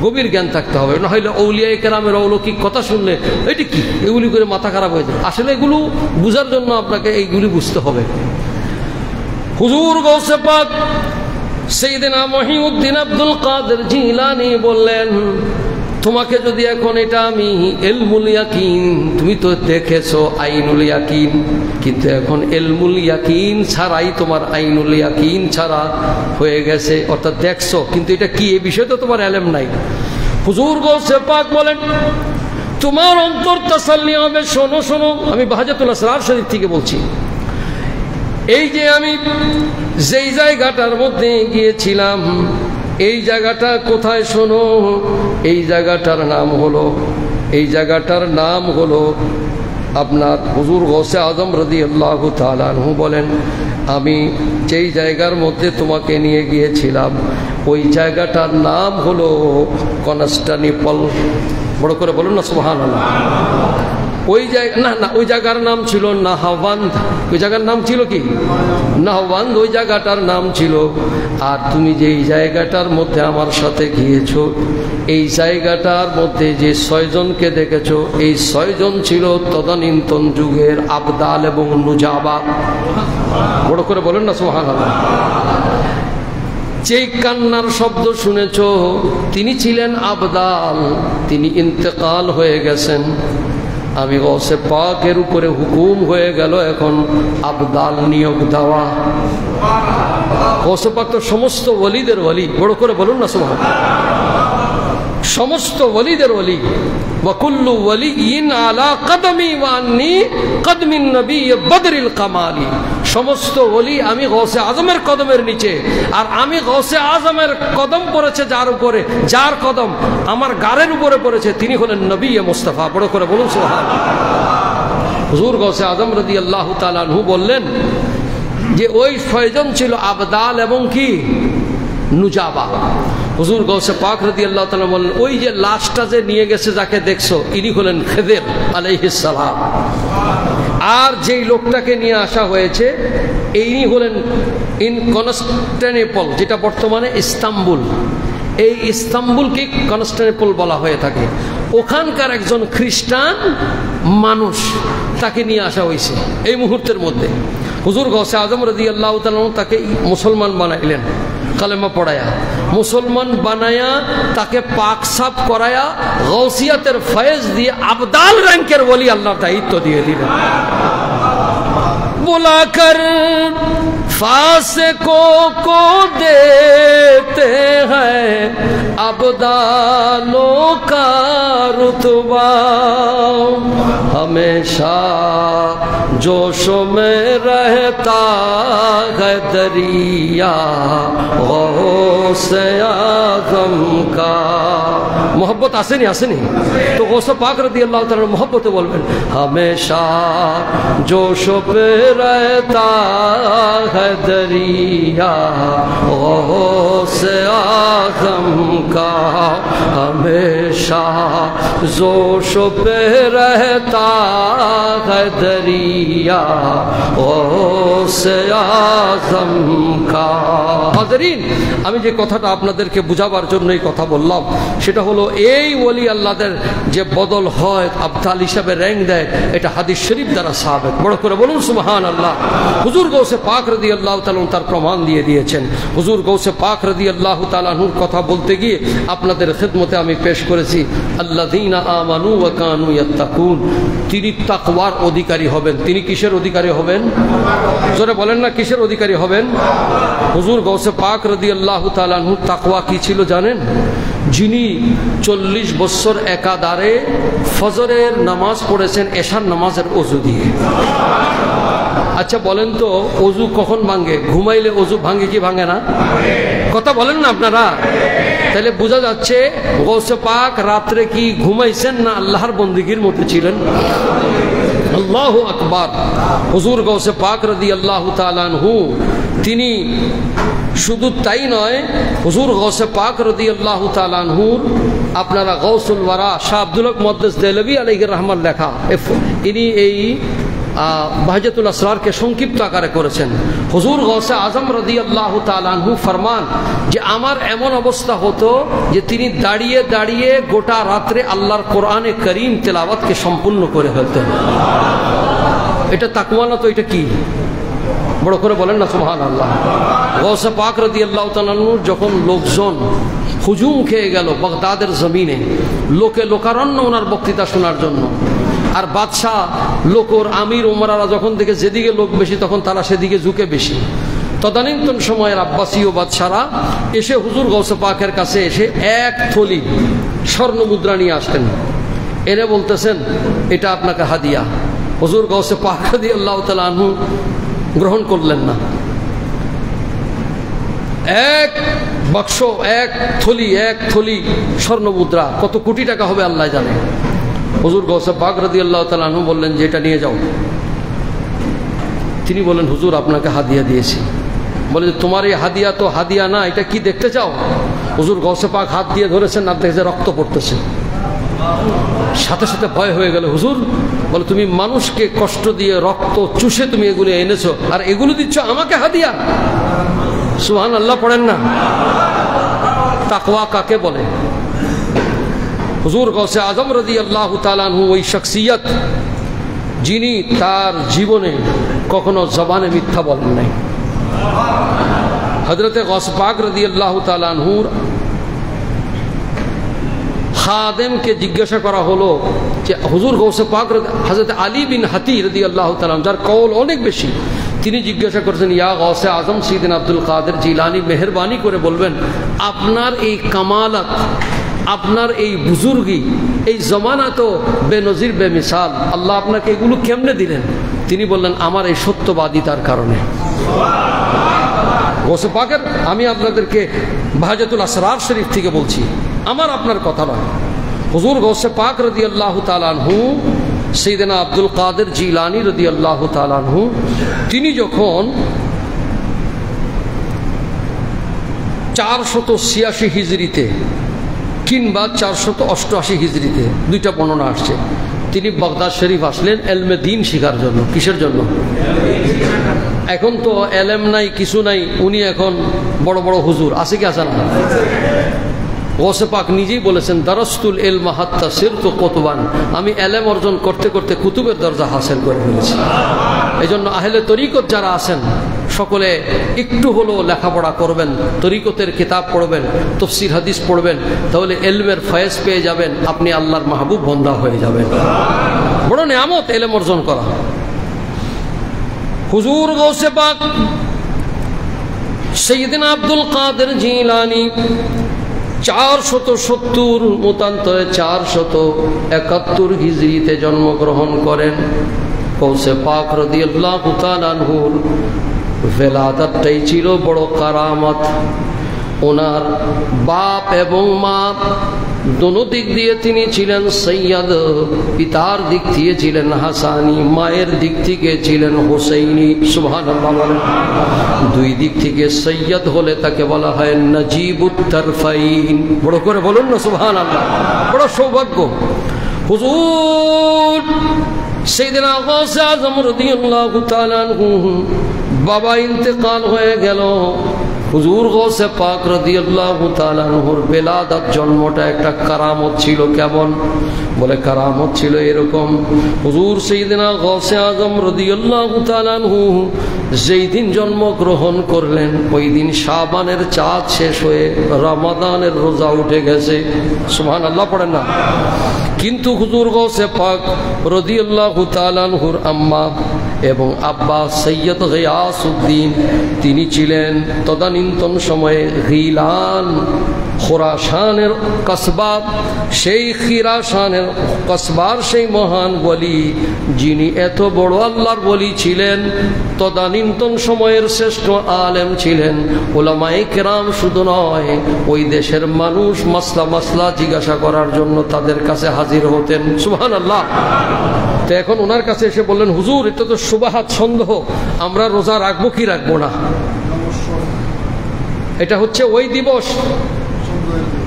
গভীর জ্ঞান থাকতে হবে, না হলে আউলিয়া কেরামের অলৌকিক কথা শুনলে এটি কি, এগুলি করে মাথা খারাপ হয়ে যায়। আসলে এগুলো বুঝার জন্য আপনাকে এইগুলি বুঝতে হবে। হুজুর গৌসে পাক সাইয়েদনা মহিউদ্দিন আব্দুল কাদের জিলানী বললেন, তোমাকে যদি এখন এটা আমি ইলমুল ইয়াকিন, তুমি তো দেখেছো আইনুল ইয়াকিন, কিন্তু এখন ইলমুল ইয়াকিন ছাড়াই তোমার আইনুল ইয়াকিন ছাড়া হয়ে গেছে, অর্থাৎ দেখছো কিন্তু এটা কি এই বিষয়ে তো তোমার ইলম নাই। হুজুর গৌসে পাক বলেন, তোমার অন্তর তাসাল্লি হবে। শোনো শোনো, আমি বাহাজাতুল আসরার শরীফ থেকে বলছি। এই যে আমি যেই জায়গাটার মধ্যে গিয়েছিলাম, এই জায়গাটা কোথায় শোনো, এই জায়গাটার নাম হলো আপনার হুজুর গৌসে আজম রাদিয়াল্লাহু তাআলা আনহু বলেন, আমি যেই জায়গার মধ্যে তোমাকে নিয়ে গিয়েছিলাম ওই জায়গাটার নাম হলো কনস্টান্টিনোপল। বড় করে বলুন না সুবহানাল্লাহ। ওই জায়গা না, ওই জায়গার নাম ছিল নাহাওয়ান্দ। ওই জায়গার নাম ছিল কি? নাহাওয়ান্দ, ওই জায়গাটার নাম ছিল। আর তুমি যেই জায়গাটার মধ্যে আমার সাথে গিয়েছো, এই জায়গাটার মধ্যে যে 6 জনকে দেখেছো, এই 6 জন ছিল তদানীন্তন যুগের আবদাল এবং নুজাবা। বড় করে বলেন না সুবহানাল্লাহ। যেই কান্নার শব্দ শুনেছো, তিনি ছিলেন আবদাল, তিনি ইন্তেকাল হয়ে গেছেন। আমি গৌসে পাকের উপরে হুকুম হয়ে গেল এখন আবদাল নিয়োগ দেওয়া। গৌসে পাক তো সমস্ত ওলিদের ওলি। বড় করে বলুন না সুবহানাল্লাহ। সমস্ত ওলিদের ওলি। ওয়াকুল্লু ওয়ালিয়িন আলা কদমি ওয়া আন্নী কদমিন নবী বদরিল কামালি। সমস্ত ওলি আমি গৌসে আজমের কদমের নিচে, আর আমি গৌসে আজমের কদম পড়েছে যার উপরে, যার কদম আমার গাড়ের উপরে পড়েছে, তিনি হলেন নবী মুস্তাফা। বড় করে বলুন সুবহানাল্লাহ। হুজুর গৌসে আজম রাদিয়াল্লাহু তাআলা আনহু বললেন যে ওই 6 জন ছিল আবদাল এবং কি নুজাবা। হুজুর গৌসে পাক রাদিয়াল্লাহু তাআলা বললেন, ওই যে লাশটা যে নিয়ে গেছে যাকে দেখছো, ইনি হলেন খিদির আলাইহিস সালাম। আর যেই লোকটাকে নিয়ে আসা হয়েছে, ইনি হলেন কনস্টান্টিনোপল, যেটা বর্তমানে ইস্তাম্বুল। এই ইস্তাম্বুলকে কনস্টান্টিনোপল বলা হয়ে থাকে। ওখানকার একজন খ্রিস্টান মানুষ, তাকে নিয়ে আসা হয়েছে এই মুহূর্তের মধ্যে। হুজুর গৌসে আজম রাদিয়াল্লাহু তাআলা তাকে মুসলমান বানাইলেন, কালেমা পড়ায়া মুসলমান বানায়া, তাকে পাক সাফ করায়া গৌসিয়াতের ফয়েজ দিয়ে আবদাল র‍্যাঙ্কের ওলি আল্লাহর দায়িত্ব দিয়ে দিলেন। বুলাকর फासिकों को देते हैं अबदालों का रुतबा, हमेशा जोशों में रहता है दरिया गौसे आज़म का। मोहब्बत आसेनी आसेनी तो गौसे पाक रदियल्लाहु ताआला मोहब्बत बोलবেন, हमेशा जोशों पे रहता है दरिया गौसे आज़म का, हमेशा जोशों पे रहता है दरिया गौसे आज़म का। হাজরিন, আমি যে কথাটা আপনাদেরকে বুঝাবার জন্য এই কথা বললাম, সেটা হলো এই ওলি আল্লাহদের যে বদল হয়, আবদাল হিসাবে র্যাঙ্ক দেয়, এটা হাদিস শরীফ দ্বারা সাবেত। বড় করে বলুন সুবহানাল্লাহ। হুজুর গৌসে পাক রাদিয়াল্লাহু তাআলা তার প্রমাণ দিয়ে দিয়েছেন। হুজুর গৌসে পাক রাদিয়াল্লাহু তাআলা নূর কথা বলতে গিয়ে আপনাদের খিদমতে আমি পেশ করেছি আল্লাযীনা আমানু ওয়া কানু ইয়াত্তাকুন। তিনি তাকওয়ার অধিকারী হবেন। তিনি কিসের অধিকারী হবেন? জোরে বলেন না, কিসের অধিকারী হবেন? হুজুর গৌসে পাক রাদিয়াল্লাহু তাআলা নূর তাকওয়া কি ছিল জানেন? যিনি 40 বছর একাধারে ফজরের নামাজ পড়েছেন এশার নামাজের ওযু দিয়ে। আচ্ছা বলেন তো, ওযু কখন ভাঙে? ঘুমাইলে ওযু ভাঙে কি ভাঙে না? কথা বলেন না আপনারা। তাহলে বোঝা যাচ্ছে গৌসে পাক রাত্রে কি ঘুমাইছেন না আল্লাহর বন্দেগীর মধ্যে ছিলেন? আল্লাহু আকবার। হুজুর গৌসে পাক রাদিয়াল্লাহু তাআলা আনহু তিনি শুধু তাই নয়, হুজুর গৌসে পাক রাদিয়াল্লাহু তাআলা আনহুর আপনারা গৌসুল ওয়ারা শাহ আব্দুল হক মুহাদ্দিস দেহলভী আলাইহির রহমান লেখা, ইনি এই বাহজাতুল আসরারকে সংক্ষিপ্ত আকারে করেছেন। হুজুর গৌসে আজম রাদিয়াল্লাহু তাআলা আনহু ফরমান যে আমার এমন অবস্থা হতো যে তিনি দাঁড়িয়ে দাঁড়িয়ে গোটা রাত্রে আল্লাহর কোরআনে করিম তেলাওয়াতকে সম্পূর্ণ করে ফেলতেন। এটা তাকওয়া না তো এটা কি? বড় করে বলেন না সুবহানাল্লাহ। গৌসে পাক রাদিয়াল্লাহু তাআলা আনহু যখন লোকজন হুজুম খেয়ে গেল বাগদাদের জমিনে, লোকে লোকারণ্য ওনার বক্তৃতা শোনার জন্য, আর বাদশাহ লোকর আমির উমরারা যখন থেকে যেদিকে লোক বেশি তখন তারা সেদিকে ঝুঁকে বেশি। তদানীন্তন সময়ের আব্বাসীয় বাদশারা এসে হুজুর গৌসে পাকের কাছে এসে এক থলি স্বর্ণ মুদ্রা নিয়ে আসতেন, এনে বলতেছেন এটা আপনাকে হাদিয়া। হুজুর গৌসে পাক রাদিয়াল্লাহু তাআলা আনহু গ্রহণ করলেন না। এক বাক্স, এক থলি স্বর্ণ মুদ্রা, কত কোটি টাকা হবে আল্লাহ জানে। হুজুর গৌসে পাক রাদিয়াল্লাহু তাআলা আনহু বললেন যে এটা নিয়ে যাও। তিনি বললেন হুজুর আপনাকে হাদিয়া দিয়েছি। বলে যে তোমার এই হাদিয়া তো হাদিয়া না, এটা কি দেখতে চাও? হুজুর গৌসে পাক হাত দিয়ে ধরেছেন, আর দেখে রক্ত পড়তেছে। সাথে সাথে ভয় হয়ে গেল হুজুর। বলে তুমি মানুষকে কষ্ট দিয়ে রক্ত চুষে তুমি এগুলো এনেছো, আর এগুলো দিচ্ছ আমাকে হাদিয়া? সুবহানাল্লাহ পড়েন না। তাকওয়া কাকে বলে? হুজুর গৌসে আজম রাদিয়াল্লাহু তাআলা আনহু ওই শখসিয়ত যিনি তার জীবনে কখনো জবানে মিথ্যা বলেন নাই। হযরতে গৌসে পাক রাদিয়াল্লাহু তাআলা আনহুর খাদেমকে জিজ্ঞাসা করা হলো যে হুজুর গৌসে পাক, হযরত আলী বিন হাতি রাদিয়াল্লাহু তাআলা যার কওল অনেক বেশি, তিনি জিজ্ঞাসা করছেন ইয়া গৌসে আজম সাইয়েদনা আব্দুল কাদের জিলানী, মেহেরবানি করে বলবেন আপনার এই কামালাত, আপনার এই বুজুর্গি, এই জমানা তো বেনজির বেমিসাল, আল্লাহ আপনাকে এগুলো কেমনে দিলেন? তিনি বললেন আমার এই সত্যবাদিতার কারণে। গৌসে পাকের আমি আপনাদেরকে বাহাজাতুল আসরার শরীফ থেকে বলছি, আমার আপনার কথা নয়। হুজুর গৌসে পাক রাদিয়াল্লাহু তাআলা আনহু সাইয়েদনা আব্দুল কাদের জিলানী রাদিয়াল্লাহু তাআলা আনহু তিনি যখন 486 হিজরিতে কিংবা 488 হিজরিতে, দুইটা বর্ণনা আসছে, তিনি বাগদাদ শরীফ আসলেন এলমে দ্বীন শিখার জন্য। কিসের জন্য? এখন তো এলেম নাই, কিছু নাই, উনি এখন বড় বড় হুজুর আছে কি আছে না? গৌসে পাক নিজেই বলেছেন দারাস্তুল ইলমা হাত্তা সিরতু কুতুবান, আমি এলেম অর্জন করতে করতে কুতুবের দরজা হাসিল করে ফেলেছি। এই জন্য আহলে তরিকত যারা আছেন সকলে একটু হলেও লেখাপড়া করবেন, তরিকতের কিতাব পড়বেন, তাফসীর হাদিস পড়বেন, তাহলে এলমের ফয়েজ পেয়ে যাবেন, আপনি আল্লাহর মাহবুব বান্দা হয়ে যাবেন। বড় নিয়ামত এলেম অর্জন করা। হুজুর গৌসে পাক সাইয়েদনা আব্দুল কাদের জিলানী 470 মতান্তরে 471 হিজরিতে জন্মগ্রহণ করেন। গৌসে পাক রাদিয়াল্লাহু তাআলা আনহুর ভেলাদাতটাই ছিল বড় কারামত। ওনার বাপ এবং মা দোনো দিক দিয়ে তিনি ছিলেন সৈয়দ। পিতার দিক থেকে ছিলেন হাসানি, মায়ের দিক থেকে ছিলেন হোসেইনি। সুবহানাল্লাহ বলেন। দুই দিক থেকে সৈয়দ হলে তাকে বলা হয় নজিবুত তারফাইন। বড় করে বলুন না সুবহানাল্লাহ। বড় সৌভাগ্য। হুজুর সাইয়েদনা গৌসে আজম রাদিয়াল্লাহু তাআলা আনহু বাবা ইন্তেকাল হয়ে গেল। হুজুর গৌসে পাক রাদিয়াল্লাহু তাআলা আনহুর বেলাদাত জন্মটা একটা কারামত ছিল। কেমন? বলে কারামত ছিল এরকম, হুজুর সাইয়েদনা গৌসে আজম রাদিয়াল্লাহু তাআলা আনহু যেই দিন জন্মগ্রহণ করলেন ওই দিন শাবানের চাঁদ শেষ হয়ে রমাদানের রোজা উঠে গেছে। সুবহানাল্লাহ পড়েন না। কিন্তু হুজুর গৌসে পাক রাদিয়াল্লাহু তাআলা আনহুর আম্মা এবং আব্বা সৈয়দ গিয়াসউদ্দিন তিনি ছিলেন তদানীন্তন সময়ে গিলান খোরাসানের কসবা, সেই খিরাসানের কসবার সেই মহান ওলি যিনি এত বড় আল্লাহর ওলি ছিলেন, তদানীন্তন সময়ের শ্রেষ্ঠ আলেম ছিলেন। উলামায়ে কেরাম শুধু নয়, ওই দেশের মানুষ মাসলা জিজ্ঞাসা করার জন্য তাদের কাছে হাজির হতেন। সুবহানাল্লাহ। তো এখন ওনার কাছে এসে বললেন হুজুর এটা তো সুবাহাত সন্দেহ, আমরা রোজা রাখবো কি রাখবো না। এটা হচ্ছে ওই দিবস,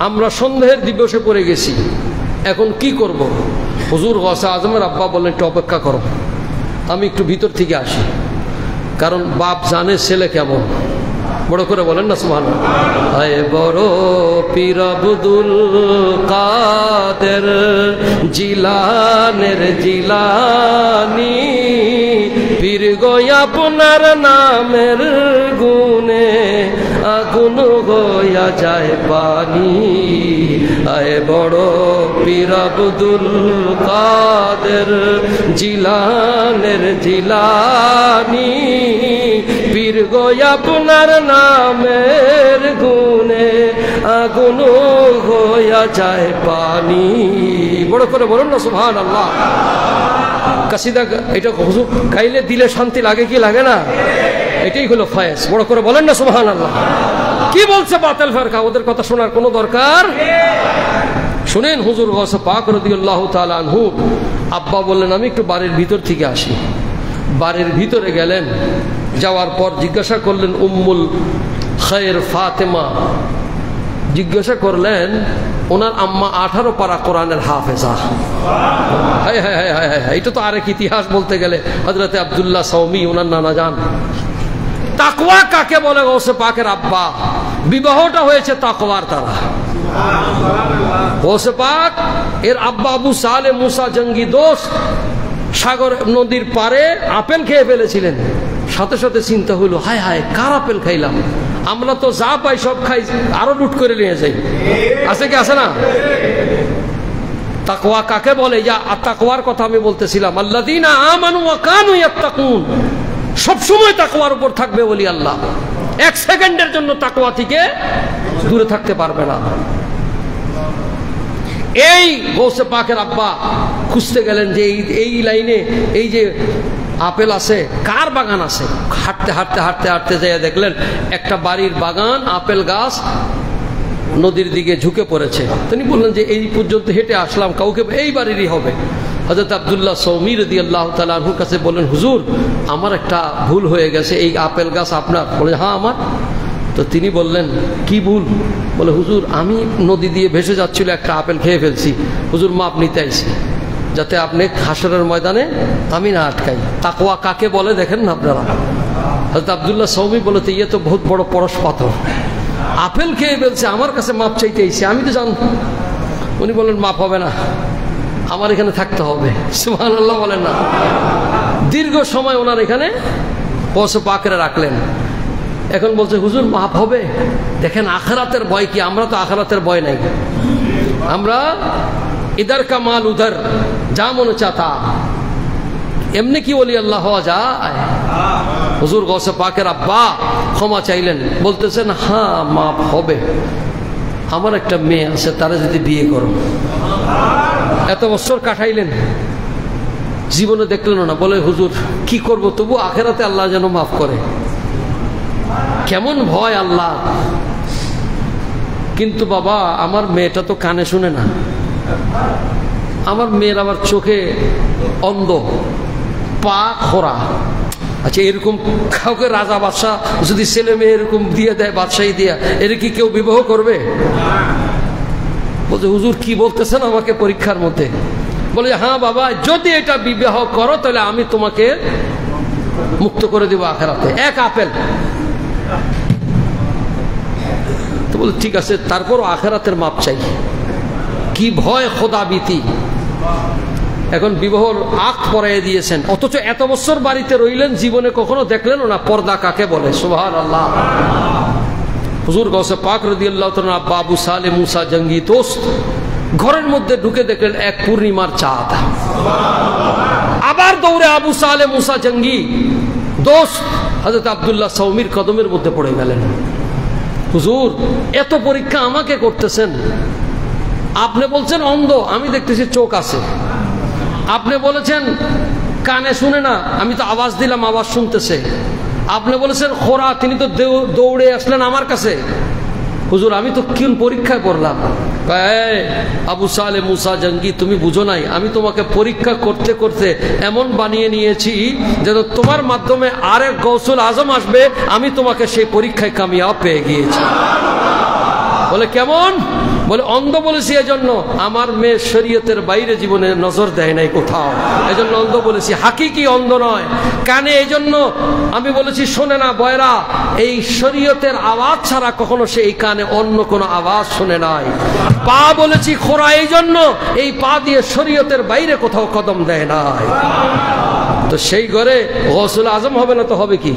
আমরা সন্দেহের দিবসে পড়ে গেছি, এখন কি করব। হুজুর গৌসে আজমের আব্বা বললেন একটু অপেক্ষা করো, আমি একটু ভিতর থেকে আসি। কারণ বাপ জানে ছেলে কেমন। বড় করে বলেন না সুবহানাল্লাহ। আয় বড় পীর আব্দুল কাদের জিলানের জিলানী, পীর পীর গো আপনার নামের গুণে আগুন হইয়া যায় পানি। আয় বড় পীর আব্দুল কাদের জিলানের জিলানি, পীর গো আপনার নামের গুণে আগুন হইয়া যায় পানি। বড় করে বলুন না সুবহানাল্লাহ। কাসিদা এটা হুজুর গাইলে দিলে শান্তি লাগে কি লাগে না? এটাই হলো ফয়েজ। বড় করে বলেন না সুবহানাল্লাহ। কি বলছে বাতিল ফেরকা, ওদের কথা শোনার কোনো দরকার? শুনেন, হুজুর গৌসে পাক রাদিয়াল্লাহু তাআলা আনহু আব্বা বললেন আমি একটু বাড়ির ভিতর থেকে আসি। বাড়ির ভিতরে গেলেন, যাওয়ার পর জিজ্ঞাসা করলেন উম্মুল খায়ের ফাতেমা, জিজ্ঞাসা করলেন ওনার আম্মা 18 পারা কোরআনের হাফেজা। হায় হায় হায় হায় হায়, এটা তো আরেক ইতিহাস বলতে গেলে। হযরতে আব্দুল্লাহ সৌমি ওনার নানা যান। তাকওয়া কাকে বলে গৌসে পাকের আব্বা? বিবাহটা হয়েছে তাকওয়ার দ্বারা। গৌসে পাক এর আব্বা আবু সালে মুসা জঙ্গি দোস্ত সাগর নদীর পারে আপেল খেয়ে ফেলেছিলেন। সাথে সাথে চিন্তা হইল, হায় হায় কার আপেল খাইলাম? আমরা তো যা পাই সব খাই, আরো লুট করে নিয়ে যাই। আছে কি আছে না? তাকওয়া কাকে বলে? যা তাকওয়ার কথা আমি বলতেছিলাম, আল্লাযীনা আমানু ওয়া কানু ইয়াত্তাকুন। সব সময় তাকওয়ার উপর থাকবে বলি আল্লাহ, এক সেকেন্ডের জন্য তাকওয়া থেকে দূরে থাকতে পারবে না। এই গৌসে পাকের আব্বা খুঁজতে গেলেন যে এই লাইনে এই যে আপেল আছে, কার বাগান আছে? হাঁটতে হাঁটতে হাঁটতে হাঁটতে যাইয়া দেখলেন একটা বাড়ির বাগান, আপেল গাছ নদীর দিকে ঝুঁকে পড়েছে। তিনি বললেন যে এই পর্যন্ত হেঁটে আসলাম, কাউকে এই বাড়িরই হবে। হযরত আব্দুল্লাহ সৌমি রাদিয়াল্লাহু তাআলা আনহুর কাছে বললেন, হুজুর আমার একটা ভুল হয়ে গেছে, এই আপেল গাছ আপনার? বলে হ্যাঁ আমার। তো তিনি বললেন কি ভুল? বলে হুজুর আমি নদী দিয়ে ভেসে যাচ্ছিল, একটা আপেল খেয়ে ফেলছি, হুজুর মাপ নিতে আইছি, যাতে আপনি হাসরের ময়দানে আমি না আটকাই। তাকওয়া কাকে বলে দেখেন না আপনারা? হযরত আব্দুল্লাহ সৌমি বলে তো ইয়ে তো বহুত বড় পরশ পাথর, আপেল খেয়ে ফেলছে, আমার কাছে মাপ চাইতে আইছে, আমি তো জানতাম। উনি বললেন মাপ হবে না, আমার এখানে থাকতে হবে। সুবহানাল্লাহ বলেন না। দীর্ঘ সময় ওনার এখানে গৌসে পাকরে রাখলেন। এখন বলছে হুজুর মাপ হবে? দেখেন আখিরাতের ভয় কি, আমরা তো আখিরাতের ভয় নাই। আমরা ইদার কা মাল উদার, যা মনে চাতা, এমনি কি ওলি আল্লাহ হওয়া যায়? হুজুর গৌসে পাকের আব্বা ক্ষমা চাইলেন, বলতেছেন হ্যাঁ মাপ হবে, আমার একটা মেয়ে আছে, তারা যদি বিয়ে করো। এত বছর কাটাইলেন, জীবনে দেখলেন না। বলে হুজুর কি করব, তবু আখিরাতে আল্লাহ যেন মাফ করে। কেমন ভয় আল্লাহ। কিন্তু বাবা আমার মেয়েটা তো কানে শুনে না, আমার মেয়ের আবার চোখে অন্ধ, পা খোরা। আচ্ছা এরকম কাউকে রাজা বাদশাহ যদি ছেলে মেয়ে এরকম দিয়ে দেয়, বাদশাহী দিয়া, এর কি কেউ বিবাহ করবে? বলছে হুজুর কি বলতেছেন আমাকে পরীক্ষার মধ্যে? বলে হ্যাঁ বাবা, যদি এটা বিবাহ করো তাহলে আমি তোমাকে মুক্ত করে দেবো আখিরাতে, এক আপেল। তো বলে ঠিক আছে, তারপরও আখিরাতের মাপ চাই। কি ভয়, খোদা ভীতি। এখন বিবাহর আগ পরাইয়ে দিয়েছেন, অথচ এত বছর বাড়িতে রইলেন, জীবনে কখনো দেখলেন না পর্দা কাকে বলে। সুবহানাল্লাহ। হুজুর গৌসে পাক রাদিয়াল্লাহু তাআলা আব্বা আবু সালে মুসা জঙ্গি দোস্ত ঘরের মধ্যে ঢুকে দেখলেন এক পূর্ণিমার চাঁদ। আবার দৌড়ে আবু সালে মুসা জঙ্গি দোস্ত হযরত আব্দুল্লাহ সৌমির কদমের মধ্যে পড়ে গেলেন। হুজুর এত পরীক্ষা আমাকে করতেছেন, আপনি বলছেন অন্ধ, আমি দেখতেছি চোখ আছে। আপনি বলেছেন কানে শুনে না, আমি তো আওয়াজ দিলাম আওয়াজ শুনতেছে। আপনি বলেছেন খোরা, তিনি তো দৌড়ে আসলেন আমার কাছে। হুজুর আমি তো কোন পরীক্ষায় পড়লাম? আবু সালে মুসা জঙ্গি, তুমি বুঝো নাই, আমি তোমাকে পরীক্ষা করতে করতে এমন বানিয়ে নিয়েছি যেন তোমার মাধ্যমে আরেক গৌসুল আজম আসবে, আমি তোমাকে সেই পরীক্ষায় কামিয়াব পেয়ে গিয়েছি। বলে কেমন? বলে অন্ধ বলেছি এজন্য, আমার মেয়ে শরীয়তের বাইরে জীবনে নজর দেয় নাই কোথাও, এজন্য অন্ধ বলেছি। হাকিকি অন্ধ নয়, কানে এই জন্য আমি বলেছি শোনে না বয়রা, এই শরীয়তের আওয়াজ ছাড়া কখনো সে এই কানে অন্য কোনো আওয়াজ শুনে নাই। পা বলেছি খোরা এই জন্য, এই পা দিয়ে শরীয়তের বাইরে কোথাও কদম দেয় নাই। তো সেই ঘরে গৌসুল আজম হবে না তো হবে কি?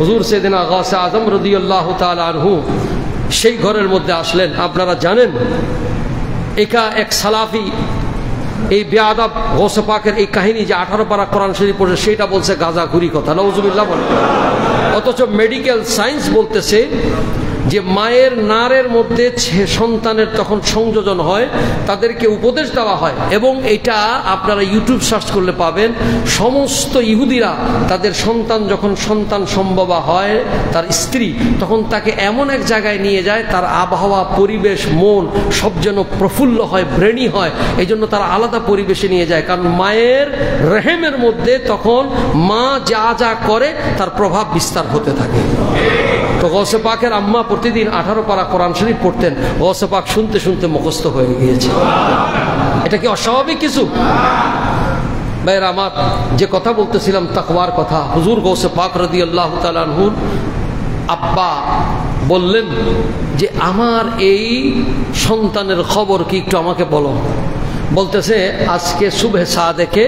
হুজুর সাইয়েদনা গাউসে আজম রাদিয়াল্লাহু তাআলা আনহু সেই ঘরের মধ্যে আসলেন। আপনারা জানেন একা এক সালাফি এই বেয়াদব গৌসে পাকের এই কাহিনী যে 18 পারা কোরআন শরীফ পড়ে সেটা বলছে গাঁজাখুরি কথা, নাউজুবিল্লাহ বলে। অথচ মেডিকেল সায়েন্স বলতেছে যে মায়ের নারের মধ্যে সন্তানের তখন সংযোজন হয়, তাদেরকে উপদেশ দেওয়া হয়। এবং এটা আপনারা ইউটিউব সার্চ করলে পাবেন, সমস্ত ইহুদিরা তাদের সন্তান যখন সন্তান সম্ভবা হয় তার স্ত্রী, তখন তাকে এমন এক জায়গায় নিয়ে যায় তার আবহাওয়া, পরিবেশ, মন সব যেন প্রফুল্ল হয়, ব্রেনি হয়। এই জন্য তারা আলাদা পরিবেশে নিয়ে যায়, কারণ মায়ের রেহেমের মধ্যে তখন মা যা যা করে তার প্রভাব বিস্তার হতে থাকে। তো গৌসে পাকের আম্মা প্রতিদিন 18 পারা কোরআন শরীফ পড়তেন। গৌসে পাক শুনতে শুনতে মুখস্থ হয়ে গিয়েছে। এটা কি অস্বাভাবিক কিছু? ভাইরা আমার, যে কথা বলতেছিলাম তাকওয়ার কথা, হুজুর গৌসে পাক রাদিয়াল্লাহু তাআলা আনহুর আব্বা বললেন যে আমার এই সন্তানের খবর কি একটু আমাকে বলো। বলতেছে আজকে সুবহে সাদেকে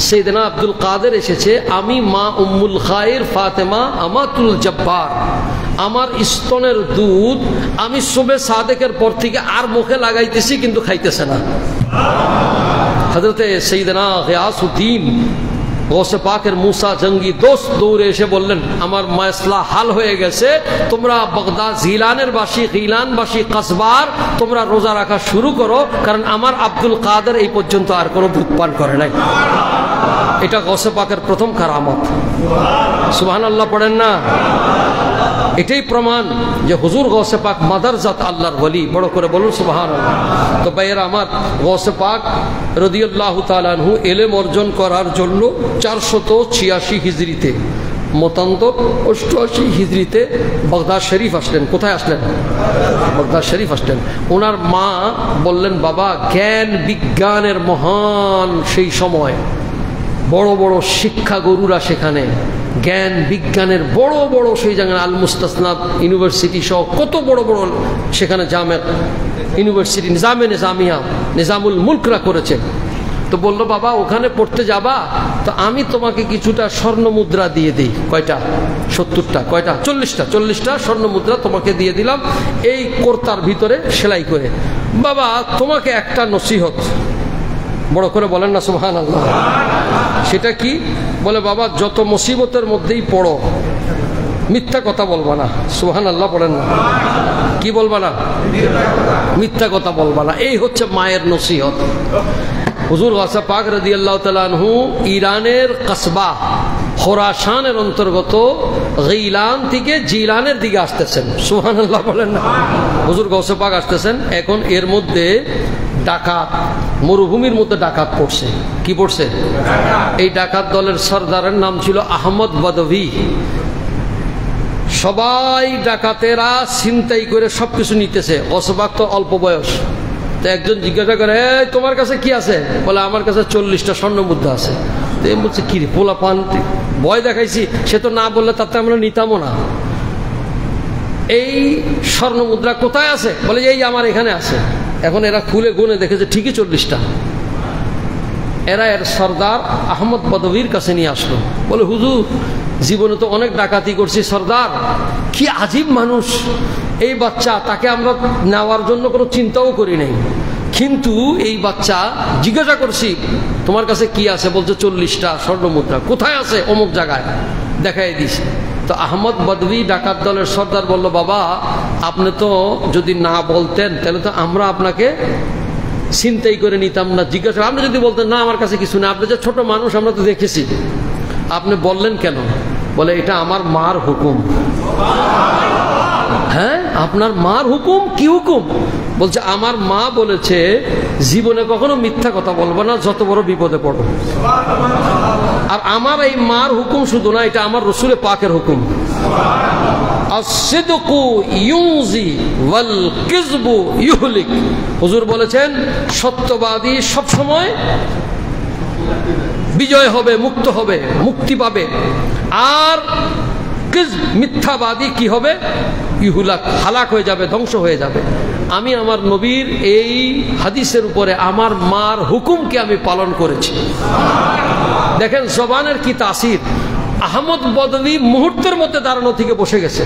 সৈয়দনা আব্দুল কাদের এসেছে, আমি মা উম্মুল খায়ের ফাতেমা আমাতুল জব্বার, আমার স্তনের দুধ আমি সুবহে সাদেকের পর থেকে আর মুখে লাগাইতেছি কিন্তু খাইতেছে না। হযরতে সৈয়দনা গিয়াসউদ্দিন গৌসে পাকের মুসা জঙ্গি দোস্ত দৌড়ে এসে বললেন আমার মাসলা হাল হয়ে গেছে, তোমরা বাগদাদ জিলানের বাসী, গিলানবাসী, কসবার তোমরা রোজা রাখা শুরু করো, কারণ আমার আব্দুল কাদের এই পর্যন্ত আর কোনো দুধ পান করে নাই। এটা গৌসে পাকের প্রথম কারামত। সুবহানাল্লাহ পড়েন না? এটাই প্রমাণ যে হুজুর গৌসে পাক মাদারজাত আল্লাহর ওলি। বড় করে বলুন সুবহানাল্লাহ। তো ভাইয়েরা আমার, গৌসে পাক রাদিয়াল্লাহু তাআলা আনহু ইলম অর্জন করার জন্য 486 হিজরিতে, মতান্তর 88 হিজরিতে বাগদাদ শরীফ আসলেন। কোথায় আসলেন? বাগদাদ শরীফ আসলেন। ওনার মা বললেন বাবা, জ্ঞান বিজ্ঞানের মহান সেই সময় বড় বড় শিক্ষা গুরুরা সেখানে, জ্ঞান বিজ্ঞানের বড় বড় সেই জায়গায় আল মুস্তাসনাদ ইউনিভার্সিটি সহ কত বড় বড় সেখানে জামে ইউনিভার্সিটি, নিজামিয়া, নিজামুল মুলকরা করেছে। তো বললো বাবা ওখানে পড়তে যাবা, তো আমি তোমাকে কিছুটা স্বর্ণ মুদ্রা দিয়ে দিই। কয়টা? 70টা। কয়টা? 40টা স্বর্ণ মুদ্রা তোমাকে দিয়ে দিলাম এই কোর্তার ভিতরে সেলাই করে। বাবা তোমাকে একটা নসিহত, বড় করে বলেন না সুবহানাল্লাহ। সেটা কি? বলে বাবা যত মুসিবতের মধ্যেই পড়ো মিথ্যা কথা বলবা না। সুবহানাল্লাহ বলেন না? কি বলবা না? মিথ্যা কথা বলবা না। এই হচ্ছে মায়ের নসিহত। হুজুর গাউসে পাক রাদিয়াল্লাহু তাআলা আনহু ইরানের কসবা খোরাসানের অন্তর্গত গিলান থেকে জিলানের দিকে আসতেছেন। সুবহানাল্লাহ বলেন না? হুজুর গাউসে পাক আসতেছেন। এখন এর মধ্যে ডাকাত, মরুভূমির মধ্যে ডাকাত পড়ছে। কি পড়ছে? এই ডাকাত দলের সরদারের নাম ছিল আহমদ বদভি। সবাই ডাকাতেরা ছিনতাই করে সবকিছু নিতেছে। গাউসে পাক তো অল্প বয়স। তো একজন জিজ্ঞাসা করে তোমার কাছে কি আছে? বলে আমার কাছে 40টা স্বর্ণ মুদ্রা আছে। তো এম বলছে কি পোলা পান, ভয় দেখাইছি, সে তো না বললে তাতে আমরা নিতামও না। এই স্বর্ণ মুদ্রা কোথায় আছে? বলে এই আমার এখানে আছে। এখন এরা খুলে গুনে দেখেছে ঠিকই 40টা। এরা এর সর্দার আহমদ বদবির কাছে নিয়ে আসলো। বলে হুজুর জীবনে তো অনেক ডাকাতি করছি, সর্দার কি আজীব মানুষ এই বাচ্চা, তাকে আমরা নেওয়ার জন্য কোনো চিন্তাও করি নাই, কিন্তু এই বাচ্চা জিজ্ঞাসা করছি তোমার কাছে কি আছে? বলছে 40টা স্বর্ণ মুদ্রা। কোথায় আছে? অমুক জায়গায়। দেখাই দিছে। তো আহমদ বদবি ডাকাত দলের সর্দার বলল বাবা আপনি তো যদি না বলতেন তাহলে তো আমরা আপনাকে ছিনতাই করে নিতাম না। জিজ্ঞাসা আপনি যদি বলতেন না আমার কাছে কিছু না, আপনি যে ছোট মানুষ আমরা তো দেখেছি, আপনি বললেন কেন? বলে এটা আমার মার হুকুম। হ্যাঁ আপনার মার হুকুম? কি হুকুম? বলছে আমার মা বলেছে জীবনে কখনো মিথ্যা কথা বলবো না যত বড় বিপদে পড়ো। আর আমার এই মার হুকুম শুধু না, এটা আমার রসুল পাকের হুকুম। as-sidqu yunzi wal kizbu yuhlik। হুজুর বলেছেন সত্যবাদী সবসময় বিজয় হবে, মুক্ত হবে, মুক্তি পাবে। আর মিথ্যাবাদী কি হবে? ইহুলাক, হালাক হয়ে যাবে, ধ্বংস হয়ে যাবে। আমি আমার নবীর এই হাদিসের উপরে আমার মার হুকুমকে আমি পালন করেছি। দেখেন জবানের কি তাসির। আহমদ বদলি মুহূর্তের মধ্যে দাঁড়ানো থেকে বসে গেছে,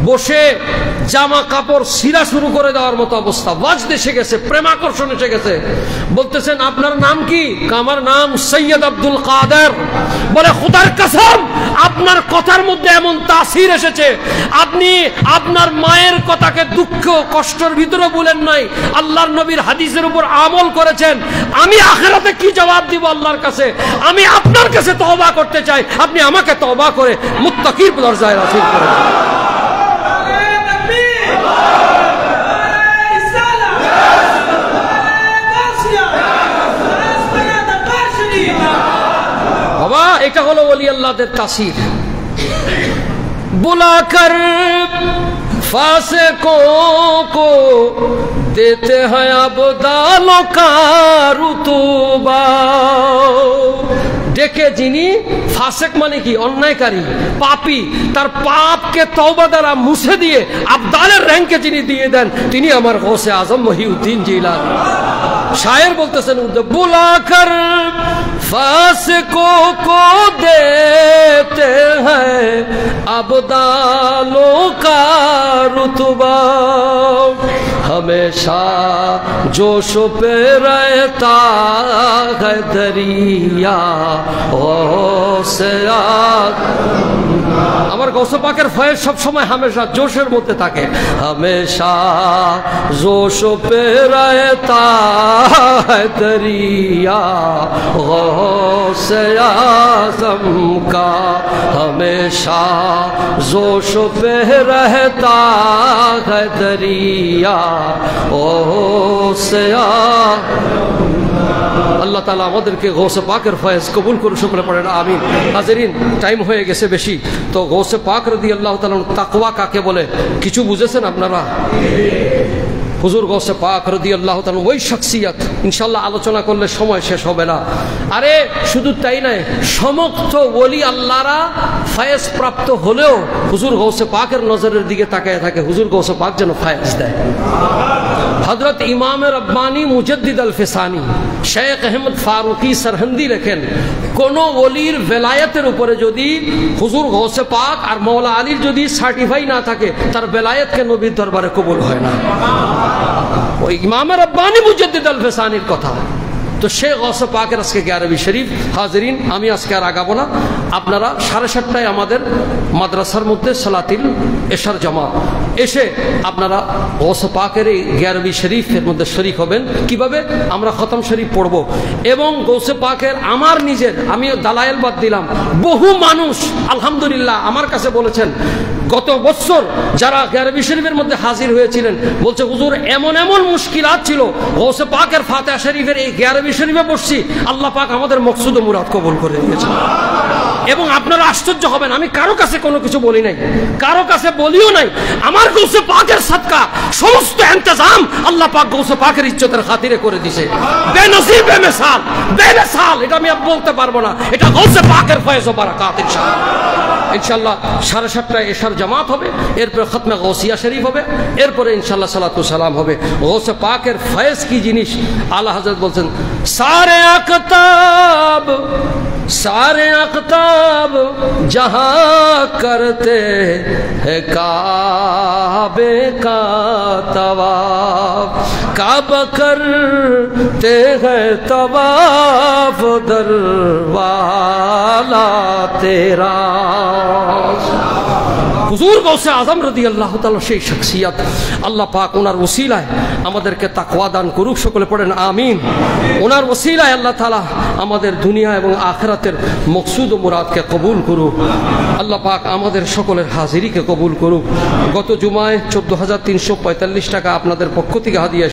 বসে জামা কাপড় ছিঁড়া শুরু করে দেওয়ার মতো অবস্থা, ওয়াজ এসে গেছে, প্রেমাকর্ষণ এসে গেছে। বলতেছেন আপনার নাম কি? আমার নাম সৈয়দ আব্দুল কাদের। বলে খোদার কসম আপনার কথার মধ্যে এমন তাসির এসেছে, আপনি আপনার মায়ের কথাকে দুঃখ কষ্টের ভিতরে বলেন নাই, আল্লাহর নবীর হাদিসের উপর আমল করেছেন। আমি আখিরাতে কি জবাব দিব আল্লাহর কাছে? আমি আপনার কাছে তওবা করতে চাই, আপনি আমাকে তওবা করে মুত্তাকির দরজায় রাসূল করেন। বাবা এটা হলো ওলি আল্লাহদের তাসির। বুলাকর फासिकों को देते हैं अबदालों का रुतबा। ডেকে যিনি ফাসেক মানে কি? অন্যায়কারী, পাপী, তার পাপকে তওবা দ্বারা মুছে দিয়ে আবদালের র‍্যাঙ্কে যিনি দিয়ে দেন তিনি আমার গৌসে আজম মহিউদ্দিন জিলানী। शायर बोलते बुलाकर फासिकों को देते हैं अबदालों का रुतबा। हमेशा जोश पे रहता है दरिया আমার গৌসে পাকের ফয়েজ সব সময় হামেশা জোশের মধ্যে থাকে। हमेशा जोश पे रहता है दरिया गौसे आज़म का। हमेशा जोश पे रहता है दरिया गौसे আল্লাহ তাআলা আমাদেরকে গৌসে পাকের ফয়েজ কবুল করে শুকর পড়েন আমিন। হাজিরিন টাইম হয়ে গেছে বেশি, তো গৌসে পাক রাদিয়াল্লাহু তাআলা তাকওয়া কাকে বলে কিছু বুঝেছেন আপনারা? হুজুর গৌসে পাক রাদিয়াল্লাহু তাআলা ওই শখসিয়ত, ইনশাআল্লাহ আলোচনা করলে সময় শেষ হবে না। আরে শুধু তাই নয়, সমস্ত ওলি আল্লাহরা ফয়েজ প্রাপ্ত হলেও হুজুর গৌসে পাকের নজরের দিকে তাকায় থাকে, হুজুর গৌসে পাক যেন ফয়েজ দেয়। হযরত ইমাম রব্বানী মুজাদ্দিদ আল ফিসানি শেখ আহমদ ফারুকি সরহন্দি লেখেন, কোন ওলির বেলায়েতের উপরে যদি হুজুর গৌসে পাক আর মওলা আলীর যদি সার্টিফাই না থাকে তার বেলায়েতকে নবীর দরবারে কবুল হয় না। ওই ইমাম রব্বানী মুজাদ্দিদ আল ফিসানির কথা। তো শেখ গৌসে পাকের আজকে 11वीं শরীফ। হাজিরিন আমি আজকে আর আগাবো না, আপনারা 7:30টায় আমাদের মাদ্রাসার মধ্যে সালাতিল এশার জামাত, এসে আপনারা গৌসে পাকের এই 11वीं শরীফের মধ্যে শরীক হবেন। কিভাবে? আমরা খতম শরীফ পড়ব এবং গৌসে পাকের আমার নিজের, আমি দালায়েল বাদ দিলাম, বহু মানুষ আলহামদুলিল্লাহ আমার কাছে বলেছেন গত বছর যারা 11वीं শরীফের মধ্যে হাজির হয়েছিলেন, বলছে হুজুর এমন এমন মুশকিলাত ছিল, গৌসে পাকের ফাতিহা শরীফের এই 11वीं শরীফে বসছি, আল্লাহ পাক আমাদের মকসুদ ও মুরাদ কবুল করে দিয়েছেন। এবং আপনারা আশ্চর্য হবেন, আমি কারো কাছে কোনো কিছু বলি নাই, কারো কাছে বলিও নাই, আমার গৌসে পাকের সাদকা সমস্ত ইন্তজাম আল্লাহ পাক গৌসে পাকের ইজ্জতের খাতিরে করে দিয়েছে। বেনজির বেমিসাল, বেমিসাল, এটা আমি বলতে পারবো না, এটা গৌসে পাকের ফয়েজ ও বারাকাত ইনশাআল্লাহ। ইনশাআল্লাহ 7:30টায় এশার জামাত হবে, এরপর খতমে গৌসিয়া শরীফ হবে, এরপরে ইনশাআল্লাহ সালাতু সালাম হবে। গৌসে পাকের ফয়েজ কি জিনিস? আলা হযরত বলছেন সারে আকতাব सारे अख्ताब जहाँ करते हैं काबे का तवाफ, काबा करते हैं तवाफ दरवाला तेरा। হুজুর গৌসে আজম রাদিয়াল্লাহু তাআলা সেই শখসিয়ত, আল্লাহ পাক ওনার ওসিলায় আমাদেরকে তাকওয়া দান করুক, সকলে পড়েন আমিন। ওনার ওসিলায় আল্লাহ তাআলা আমাদের দুনিয়া এবং আখিরাতের মকসুদ ও মুরাদকে কবুল করুক। আল্লাহ পাক আমাদের সকলের হাজিরিকে কবুল করুক। গত জুমায় 14,345 টাকা আপনাদের পক্ষ থেকে হাদিয়া